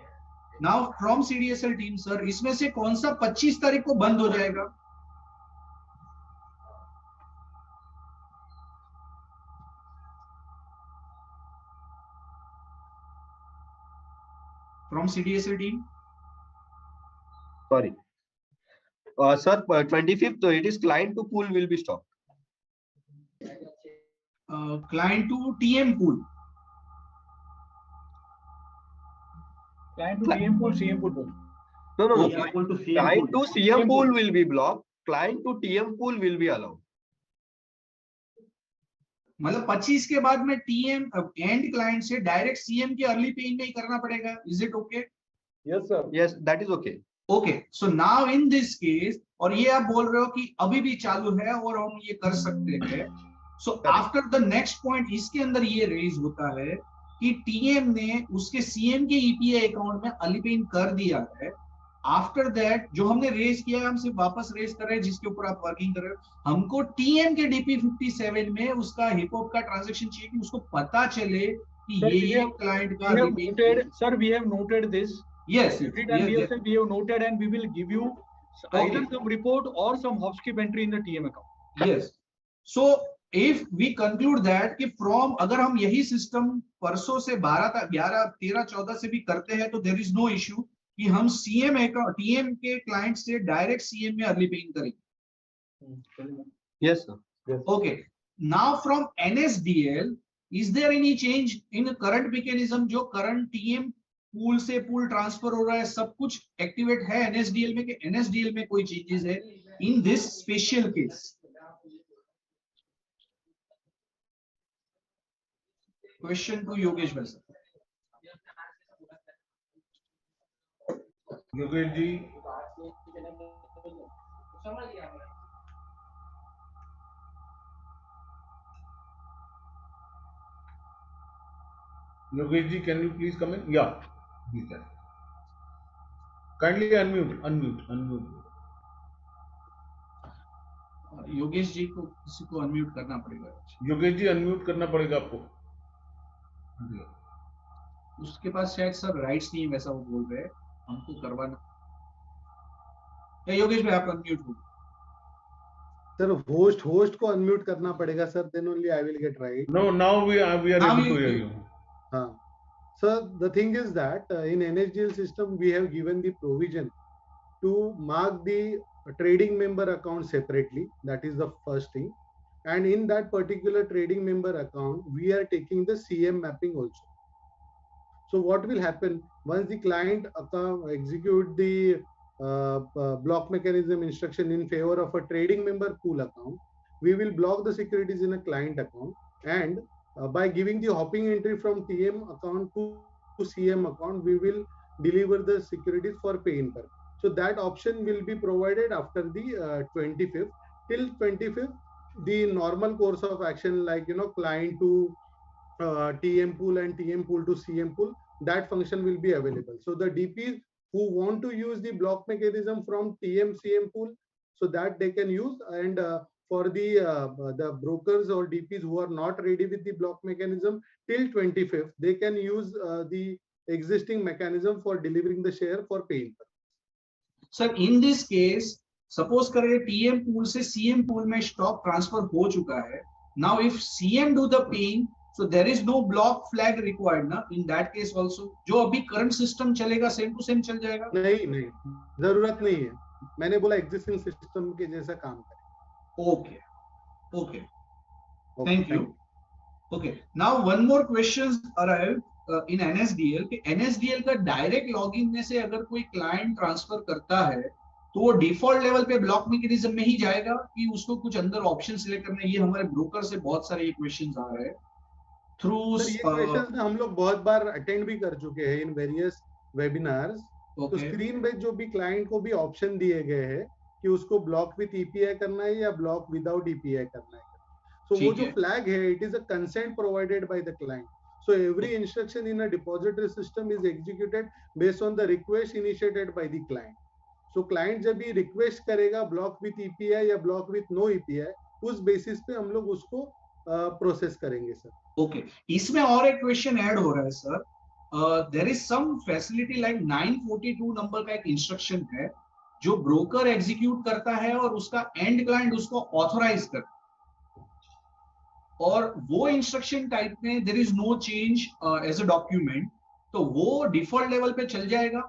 Speaker 10: Now from CDSL team sir, इसमें से कौन सा 25 तारीख को बंद हो जाएगा? From CDSL team?
Speaker 9: Sorry. Sir, 25th it is client to pool will be stopped.
Speaker 10: Client to TM pool.
Speaker 4: Client to TM pool, CM pool.
Speaker 9: No.
Speaker 8: Client
Speaker 9: to CM pool will be blocked. Client to TM pool will be allowed.
Speaker 10: मतलब 25 के बाद में TM and client से direct CM के early paying में ही करना पड़ेगा. Is it okay?
Speaker 9: Yes sir. Yes, that is okay.
Speaker 10: Okay, so now in this case, और ये आप बोल रहे हो कि अभी भी चालू है और हम ये कर सकते हैं. So after the next point इसके अंदर ये रेज होता है कि टीएम ने उसके सीएम के ईपीआई अकाउंट में अर्ली पेइंग कर दिया है. आफ्टर दैट जो हमने रेज किया है, हम सिर्फ वापस रेज कर रहे हैं जिसके ऊपर आप वर्किंग कर रहे हो. हमको टीएम के डीपी 57 में उसका हिपहॉप का ट्रांजैक्शन चाहिए कि उसको पता चले कि ये क्लाइंट का
Speaker 4: sir we have noted this.
Speaker 10: Yes,
Speaker 4: we have noted and we will give you either some report or some housekeep entry in the TM account.
Speaker 10: Yes. So if we conclude that कि from अगर हम यही system परसों से 12, 11, 13, 14 से भी करते हैं तो there is no issue कि हम सीएम अकाउंट टीएम के क्लाइंट से डायरेक्ट सीएम में अर्ली पेइंग करेंगे.
Speaker 9: Yes sir. Yes.
Speaker 10: Okay. Now from NSDL, is there any change in current mechanism? जो current TM पूल से पूल ट्रांसफर हो रहा है, सब कुछ एक्टिवेट है एनएसडीएल में कि एनएसडीएल में कोई चेंजेस है in this special case? Question to Yogesh भाई sir.
Speaker 1: Yogesh ji, Yogesh ji, can you please come in? Yeah, please. Kindly unmute.
Speaker 10: Yogesh ji को किसी को अनम्यूट करना पड़ेगा.
Speaker 1: योगेश जी अनम्यूट करना पड़ेगा आपको.
Speaker 10: उसके पास शायद सर राइट्स नहीं है, वैसा वो बोल रहे हैं, हमको करवाना. योगेश भाई आप अनम्यूट हो.
Speaker 2: सर होस्ट को अनम्यूट करना पड़ेगा sir, then only I will get right.
Speaker 1: No, now we are able to hear you.
Speaker 2: So the thing is that in NSDL system we have given the provision to mark the a trading member account separately. That is the first thing. And in that particular trading member account, we are taking the CM mapping also. So what will happen once the client execute the block mechanism instruction in favor of a trading member pool account, we will block the securities in a client account, and by giving the hopping entry from TM account to CM account, we will deliver the securities for pay-in purpose. So that option will be provided after the 25th. Till 25th, the normal course of action, like client to TM pool and TM pool to CM pool, that function will be available. So the DPs who want to use the block mechanism from TM CM pool, so that they can use, and for the brokers or DPs who are not ready with the block mechanism till 25th, they can use the existing mechanism for delivering the share for paying.
Speaker 10: Sir, in this case, suppose करें TM pool से CM pool में stock transfer हो चुका है. Now if CM do the paying, so there is no block flag required ना in that case also. जो अभी current system चलेगा same to same चल जाएगा?
Speaker 2: नहीं, जरूरत नहीं है. मैंने बोला existing system के जैसा काम करें.
Speaker 10: Okay. Thank you. Okay. Now one more question arrived in NSDL. कि NSDL का direct login में से अगर कोई client transfer करता है, तो वो डिफॉल्ट लेवल पे ब्लॉक मैकेनिज्म में ही जाएगा कि उसको कुछ अंदर ऑप्शन सिलेक्ट करने? ये हमारे ब्रोकर से बहुत सारे ये क्वेश्चंस आ रहे हैं थ्रू
Speaker 2: ये क्वेश्चंस हम लोग बहुत बार अटेंड भी कर चुके हैं इन वेरियस वेबिनार्स. तो स्क्रीन पे जो भी क्लाइंट को भी ऑप्शन दिए गए हैं कि उसको ब्लॉक विद ईपीआई करना है या ब्लॉक विदाउट ईपीआई करना है. सो वो जो फ्लैग है, it is a consent provided by the client. So every instruction in a depository system is executed based on the request initiated by the client. So client जब भी request करेगा block with EPI या block with no EPI, उस basis पे हम लोग उसको process करेंगे सर.
Speaker 10: ओके, इसमें और एक क्वेश्चन ऐड हो रहा है sir. There is some facility like 942 number का एक इंस्ट्रक्शन है जो ब्रोकर एग्जीक्यूट करता है और उसका एंड क्लाइंट उसको ऑथराइज करता है, और वो इंस्ट्रक्शन टाइप में there is no change as a document, तो वो डिफॉल्ट लेवल पे चल जाएगा?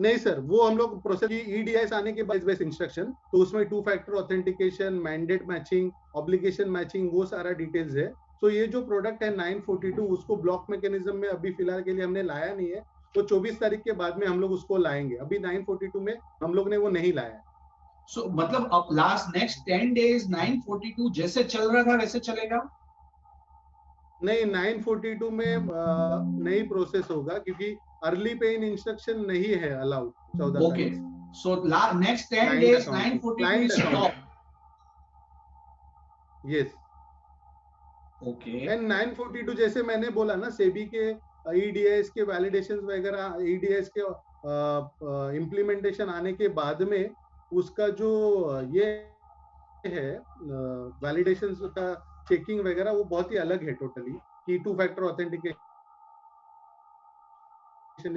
Speaker 2: नहीं सर, वो हम लोग प्रोसेस ईडीएस आने के बाद बेस इंस्ट्रक्शन, तो उसमें 2 factor authentication, mandate matching, obligation matching, वो सारा डिटेल्स है. तो ये जो प्रोडक्ट है 942, उसको ब्लॉक मैकेनिज्म में अभी फिलहाल के लिए हमने लाया नहीं है. तो 24 तारीख के बाद में हम लोग उसको लाएंगे. अभी 942 में हम लोग ने वो नहीं लाया.
Speaker 10: सो मतलब अब लास्ट नेक्स्ट 10 डेज 942 जैसे चल रहा था वैसे चलेगा?
Speaker 2: नहीं, 942 में नहीं प्रोसेस होगा क्योंकि अर्ली पे इन इंस्ट्रक्शन नहीं है अलाउड 14 तारीख.
Speaker 10: Okay, so next 10 days 942 is stop.
Speaker 2: Yes. Okay. And 942 जैसे मैंने बोला ना, सेबी के ईडीएस के वैलिडेशंस वगैरह, ईडीएस के इंप्लीमेंटेशन आने के बाद में उसका जो ये है वैलिडेशंस का चेकिंग वगैरह, वो बहुत ही अलग है टोटली, कि 2 फैक्टर ऑथेंटिकेशन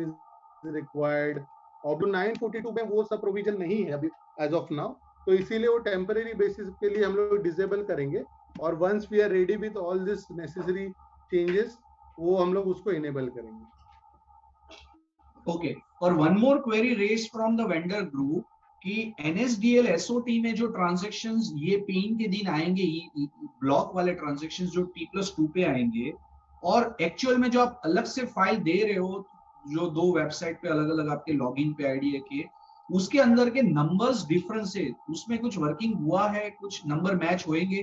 Speaker 2: इज रिक्वायर्ड. और 942 में वो सब प्रोविजन नहीं है अभी एज ऑफ नाउ, तो इसीलिए वो टेम्परेरी बेसिस के लिए हम लोग डिसेबल करेंगे, और once we are ready with all this necessary changes, वो हम लोग उसको इनेबल करेंगे.
Speaker 10: ओके, और one more query raise from the vendor group कि NSDL SOT में जो ट्रांजैक्शंस ये पेन के दिन आएंगे, ब्लॉक वाले ट्रांजैक्शंस जो T+2 पे आएंगे, और एक्चुअल में जो आप अलग से फाइल दे रहे हो, जो 2 वेबसाइट पे अलग अलग आपके लॉगिन पे आईडी है के, उसके अंदर के नंबर्स डिफरेंस है, उसमें कुछ वर्किंग हुआ है, कुछ नंबर मैच होएंगे?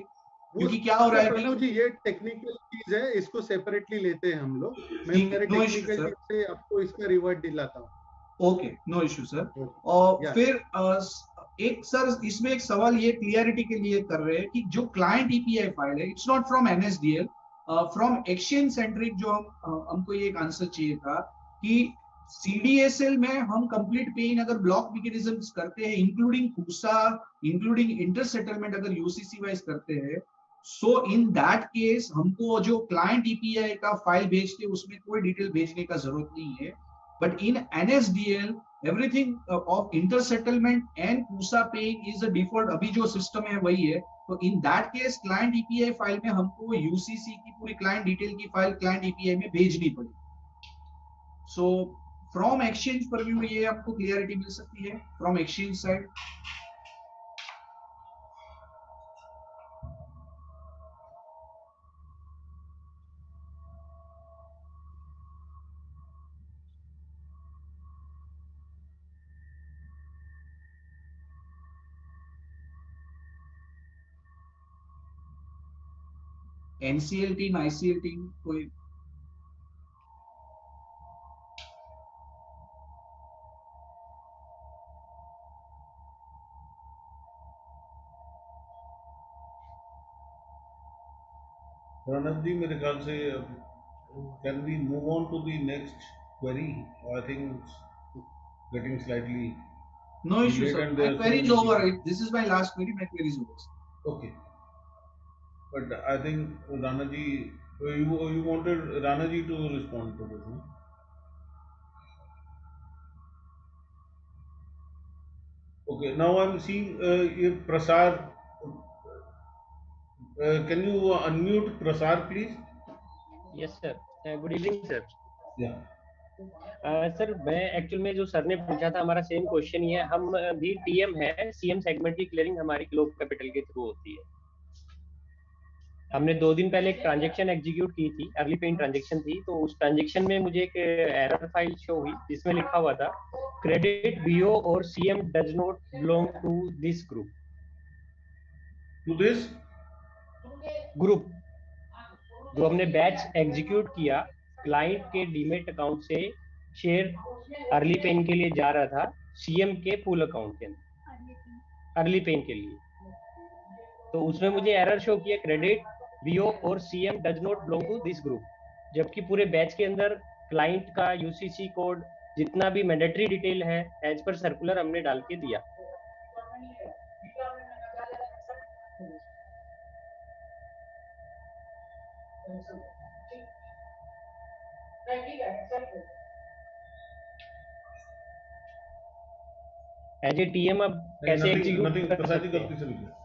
Speaker 10: क्योंकि क्या हो रहा है
Speaker 2: जी, ये टेक्निकल चीज है, इसको सेपरेटली लेते हैं हम लोग. मैं मेरे टेक्निकल टीम से आपको इसका रिवर्ट दिलाता हूँ.
Speaker 10: Okay, no issue sir. और फिर एक सर इसमें एक सवाल ये क्लियरिटी के लिए कर रहे हैं कि जो क्लाइंट ईपीआई फाइल है, it's not from NSDL, from exchange centric, जो हमको ये एक आंसर चाहिए था कि CDSL में हम कंप्लीट पेइन अगर ब्लॉक मैकेनिज्म्स करते हैं, इंक्लूडिंग कूसा, इंक्लूडिंग इंटर सेटलमेंट अगर यूसीसी वाइज करते हैं, सो इन दैट केस हमको जो क्लाइंट ईपीआई का फाइल भेजते हैं उसमें कोई डिटेल भेजने का जरूरत नहीं है. But in NSDL, everything of inter settlement and CUSA paying is the default. अभी जो सिस्टम है वही है, तो in that case client EPI file में हमको यूसीसी की पूरी क्लाइंट डिटेल की फाइल क्लाइंट ईपीआई में भेजनी पड़ेगी। सो फ्रॉम एक्सचेंज परव्यू में ये आपको क्लियरिटी मिल सकती है from exchange side. NCL team, ICL team कोई?
Speaker 1: रणत जी मेरे ख्याल से can we move on to the next query? I think getting slightly
Speaker 10: No issue,
Speaker 1: delayed
Speaker 10: sir.
Speaker 1: and
Speaker 10: My
Speaker 1: there are so
Speaker 10: query is
Speaker 1: many
Speaker 10: over.
Speaker 1: people.
Speaker 10: This is my last query. My query is over.
Speaker 1: Okay, but I think Ranaji, you wanted Ranaji to respond to this, no? Okay, now I'm seeing Prasar. Can you unmute Prasar, please?
Speaker 11: Yes sir, good evening sir.
Speaker 1: Yeah.
Speaker 11: Sir मैं actual में जो sir ने पूछा था हमारा same question ही है। हम भी टीएम है, सीएम सेगमेंट की क्लियरिंग हमारी ग्लोब कैपिटल के थ्रू होती है। हमने 2 दिन पहले एक ट्रांजैक्शन एग्जीक्यूट की थी, अर्ली पेइंग ट्रांजैक्शन थी। तो उस ट्रांजैक्शन में मुझे एक एरर फाइल शो हुई जिसमें लिखा हुआ था क्रेडिट बीओ और CM does not belong to this group.
Speaker 1: To this
Speaker 11: group जो हमने बैच एग्जीक्यूट किया, क्लाइंट के डीमेट अकाउंट से शेयर अर्ली पेन के लिए जा रहा था सीएम के फुल अकाउंट के अंदर अर्ली पेन के लिए। तो उसमें मुझे एरर शो किया क्रेडिट बीओ और CM does not belong to this group, जबकि पूरे बैच के अंदर क्लाइंट का यूसीसी कोड जितना भी मैंडेटरी डिटेल है एज पर सर्कुलर हमने डाल के दिया। एज ए टीएम अब कैसे एग्जीक्यूट
Speaker 1: nothing
Speaker 11: कर
Speaker 1: प्रसाद जी
Speaker 11: सकते हैं?
Speaker 1: गलती से लिख दिया।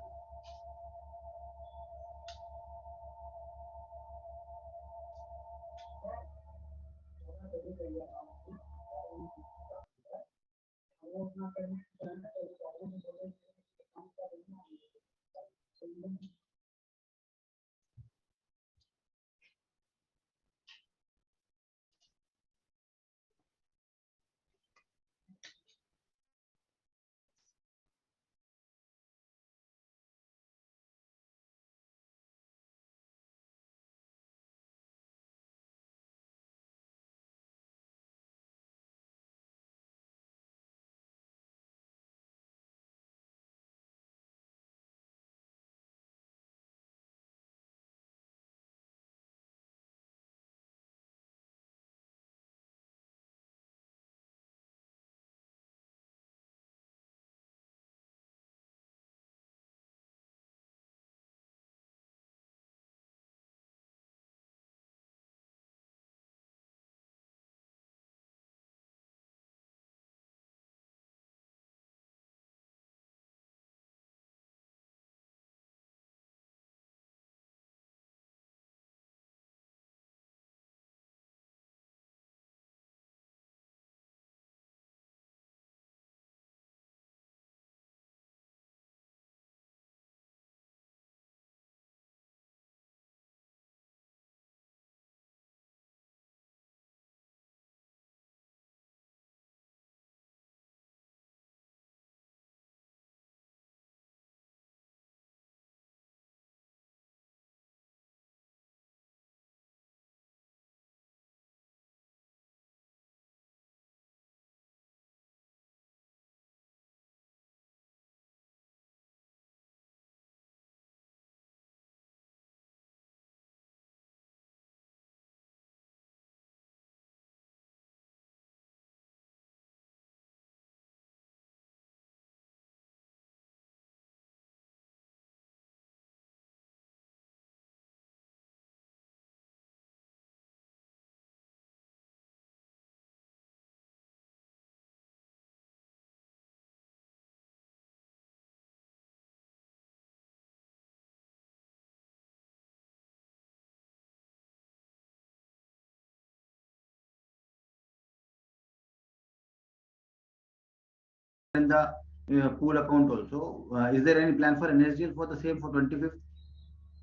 Speaker 8: in the pool account also. Is there any plan for NSDL for the same for 25th?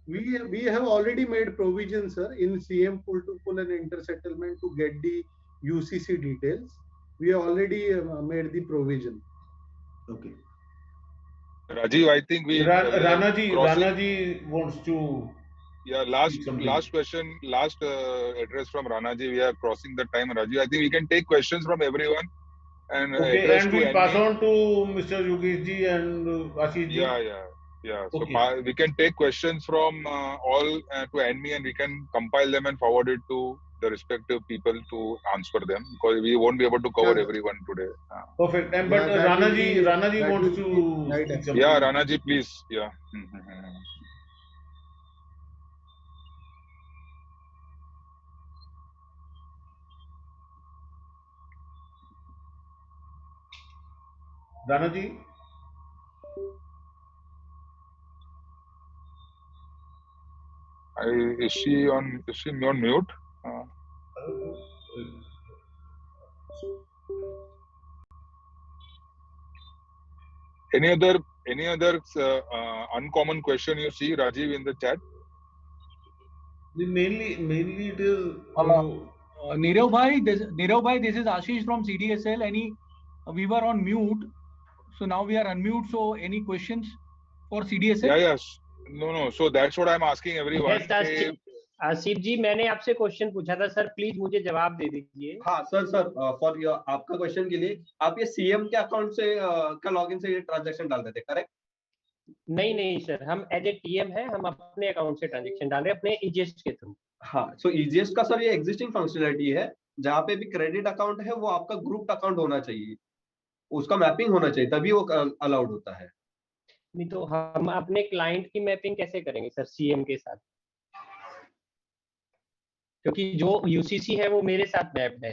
Speaker 2: We have already made provisions, sir, in CM pool to pool and inter-settlement to get the UCC details. We have already made the provision.
Speaker 8: Okay.
Speaker 6: Rajiv, I think
Speaker 1: Ranaji wants to.
Speaker 6: Yeah, last question, last address from Ranaji. We are crossing the time, Rajiv. I think we can take questions from everyone and address
Speaker 1: and
Speaker 6: to
Speaker 1: we'll pass
Speaker 6: NMI.
Speaker 1: on to Mr. Yogesh ji and Ashish ji.
Speaker 6: Yeah.
Speaker 1: Okay.
Speaker 6: So we can take questions from all to NMI and we can compile them and forward it to the respective people to answer them, because we won't be able to cover everyone today.
Speaker 1: Perfect. And but Ranaji wants to speak something.
Speaker 6: Yeah, Ranaji, please. Yeah.
Speaker 1: Ranaji.
Speaker 6: Is she on mute? Any other uncommon question you see, Rajiv, in the chat?
Speaker 1: Mainly it is.
Speaker 4: Nirav bhai, this is Ashish from CDSL. We were on mute, so now we are unmute. So any questions for CDSL?
Speaker 6: Yes. No. So that's what I'm asking everyone.
Speaker 11: Yes, Asif जी, मैंने आपसे question पूछा था sir, please मुझे जवाब दे दीजिए।
Speaker 9: हाँ sir for आपका question के लिए आप ये सीएम के अकाउंट से का लॉगिन से ये ट्रांजैक्शन डाल देते, करेक्ट?
Speaker 11: नहीं सर, हम एज ए टीएम है, हम अपने अकाउंट से ट्रांजैक्शन डाल रहे हैं अपने ईजीएस के थ्रू।
Speaker 9: हाँ, सो ईजीएस का सर ये एग्जिस्टिंग फंक्शनलिटी है, जहाँ पे भी क्रेडिट अकाउंट है वो आपका ग्रुप अकाउंट होना चाहिए, उसका मैपिंग होना चाहिए, तभी वो अलाउड होता है।
Speaker 11: नहीं तो हम अपने क्लाइंट की मैपिंग कैसे करेंगे सर सीएम के साथ, क्योंकि जो यूसीसी है वो मेरे साथ मैप्ड है।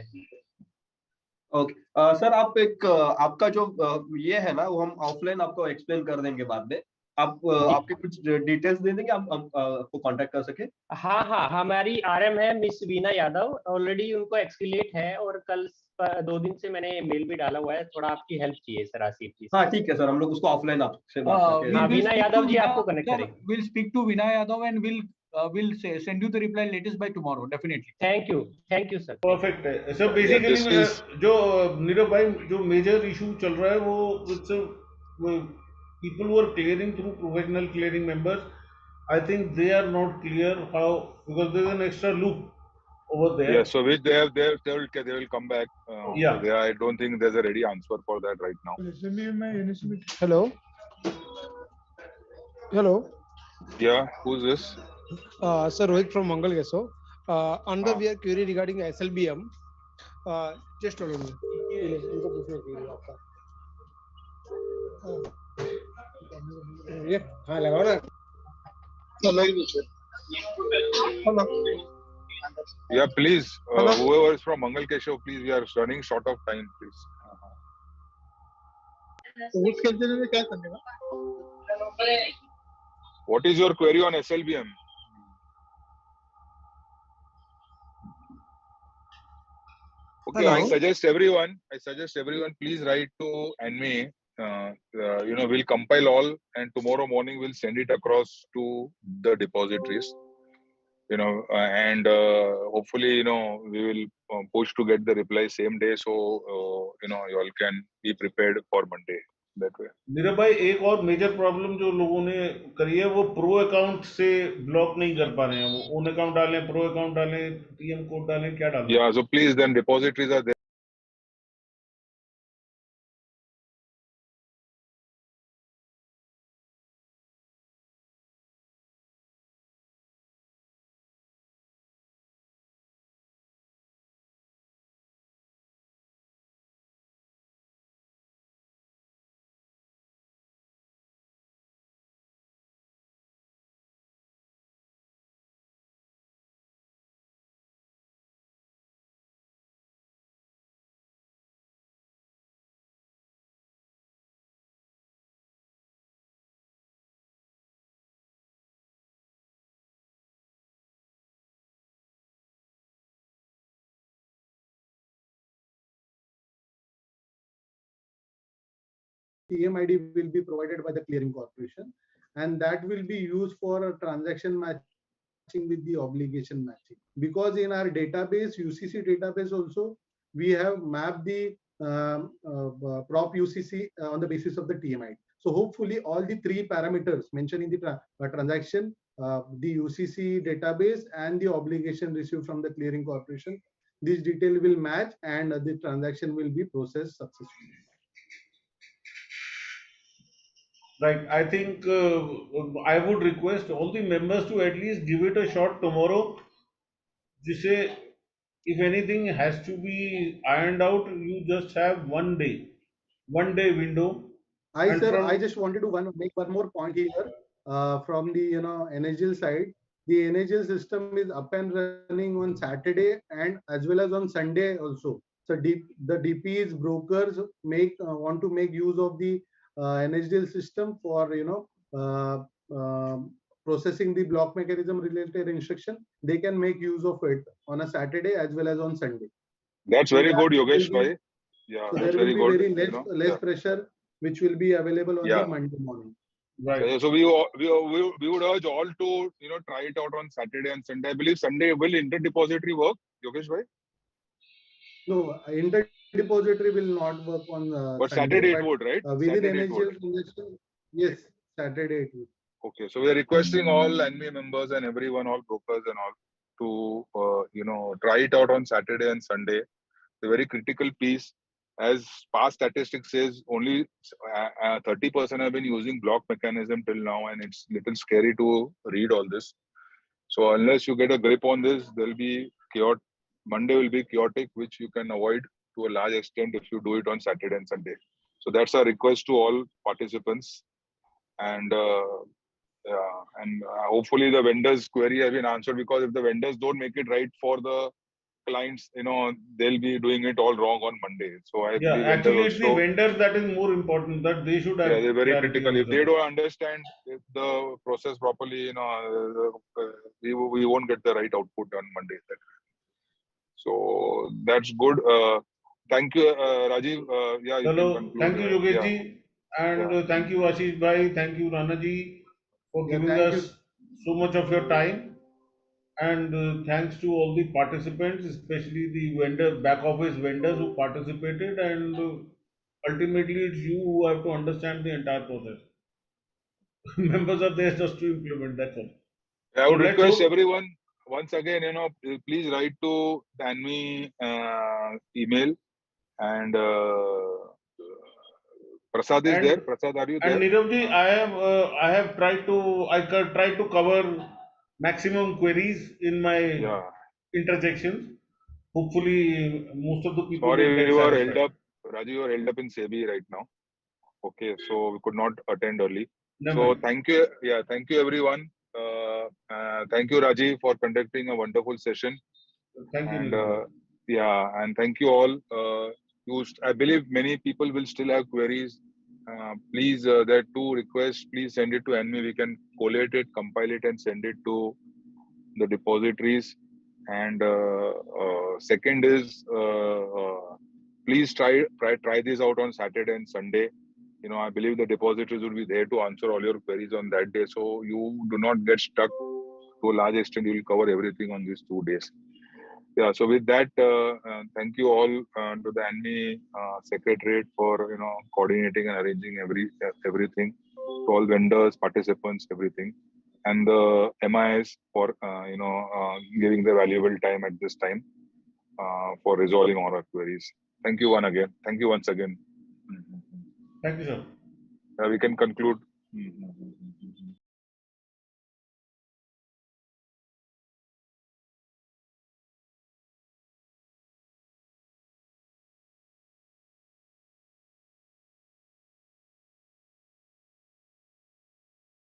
Speaker 9: ओके सर, आप एक आपका जो ये है ना, वो हम ऑफलाइन आपको एक्सप्लेन कर देंगे बाद में। आप आपके कुछ डिटेल्स दे देंगे, हम आपको कांटेक्ट कर सके।
Speaker 11: हाँ, हमारी आरएम है मिस वीना यादव, ऑलरेडी उनको एक्सक्यूलेट है और कल 2 दिन से मैंने मेल भी डाला हुआ है, थोड़ा आपकी हेल्प चाहिए सर आसिफ जी।
Speaker 9: हाँ ठीक है सर, हम लोग उसको ऑफलाइन आपसे बात करके
Speaker 11: वीना यादव जी आपको कनेक्ट करेंगे।
Speaker 4: We'll speak to Veena Yadav and we'll send you the reply latest by tomorrow, definitely.
Speaker 11: Thank you sir.
Speaker 1: Perfect है सर। बेसिकली जो नीरव भाई जो मेजर इशू चल रहा है वो people who are clearing through professional clearing members, I think they are not clear how, because there is an extra loop over there.
Speaker 6: Yeah, so which they will come back.
Speaker 1: Yeah.
Speaker 6: So I don't think there's a ready answer for that right now.
Speaker 7: Hello.
Speaker 6: Yeah, who's this?
Speaker 7: Sir, Rohit from Mangal Geso. Under we are query regarding SLBM. Just hold on. इनको पूछना चाहिए आपका। ये हाँ लगाओ ना। Hello.
Speaker 6: Yeah, please. Whoever is from Mangal Keshav, please. We are running short of time, please. What is your query on SLBM? Okay,
Speaker 7: Hello.
Speaker 6: I suggest everyone, please write to ANMI. We'll compile all, and tomorrow morning we'll send it across to the depositories. And hopefully, we will push to get the reply same day, so you all can be prepared for Monday that way.
Speaker 1: Nirav भाई, एक और major problem जो लोगों ने करी है, वो pro account से ब्लॉक नहीं कर पा रहे हैं। वो ओन अकाउंट डालें, प्रो अकाउंट डालें, टीएम कोड डालें, क्या डालें?
Speaker 6: Yeah, so please, then depositories are there.
Speaker 2: TM ID will be provided by the clearing corporation, and that will be used for a transaction matching with the obligation matching. Because in our database, UCC database also, we have mapped the prop UCC on the basis of the TM ID. So hopefully all the three parameters mentioned in the transaction, the UCC database and the obligation received from the clearing corporation, this detail will match and the transaction will be processed successfully.
Speaker 1: Right. I think I would request all the members to at least give it a shot tomorrow. Just say, if anything has to be ironed out, you just have 1 day, 1 day window.
Speaker 2: Sir, I just wanted to make one more point here from the NSDL side. The NSDL system is up and running on Saturday and as well as on Sunday also. So the DPs brokers want to make use of the NSDL system for processing the block mechanism related instruction. They can make use of it on a Saturday as well as on Sunday.
Speaker 6: That's very good, Yogesh bhai.
Speaker 2: Yeah, so there will be very less pressure which will be available on the Monday morning.
Speaker 6: Right. So we would urge all to try it out on Saturday and Sunday. I believe Sunday will inter-depository work, Yogesh bhai?
Speaker 2: No, inter-depository will not work on
Speaker 6: but Saturday it would, right?
Speaker 2: Within NSDL transaction, yes, Saturday it would.
Speaker 6: Okay, so we are requesting all ANMI members and everyone, all brokers and all, to try it out on Saturday and Sunday. It's a very critical piece. As past statistics says, only 30% have been using block mechanism till now, and it's little scary to read all this. So unless you get a grip on this, there'll be chaotic. Monday will be chaotic, which you can avoid to a large extent if you do it on Saturday and Sunday. So that's a request to all participants, and hopefully the vendors' query has been answered, because if the vendors don't make it right for the clients, they'll be doing it all wrong on Monday. So I believe
Speaker 1: actually it's the vendors that is more important, that they should have.
Speaker 6: Yeah, they're very critical. If they don't understand the process properly, we won't get the right output on Monday. So that's good. Thank you, Rajiv. Yeah, you can conclude.
Speaker 1: Thank you, Yogesh ji, and thank you, Ashish bhai. Thank you, Rana ji, for giving us so much of your time. And thanks to all the participants, especially the back office vendors who participated, and ultimately it's you who have to understand the entire process. Members are there just to implement, that's all.
Speaker 6: I would request everyone, once again, please write to the ANMI email, and Prasad is there. Prasad, are you there?
Speaker 1: And Nirav ji, I have tried to cover maximum queries in my interjections. Hopefully, most of the people.
Speaker 6: Sorry, you are held up. Rajiv, you are held up in SEBI right now. Okay, so we could not attend early. So thank you. Yeah, thank you everyone. Thank you, Rajiv, for conducting a wonderful session.
Speaker 1: Thank you.
Speaker 6: And and thank you all. I believe many people will still have queries. Please, there are two requests. Please send it to ANMI. We can collate it, compile it, and send it to the depositories. And second is, please try this out on Saturday and Sunday. I believe the depositories will be there to answer all your queries on that day. So you do not get stuck to a large extent. You will cover everything on these 2 days. Yeah. So with that, thank you all to the ANMI Secretariat for coordinating and arranging everything. To all vendors, participants, everything, and the MIS for giving their valuable time at this time for resolving all our queries. Thank you Thank you once again.
Speaker 1: Thank you, sir.
Speaker 6: We can conclude.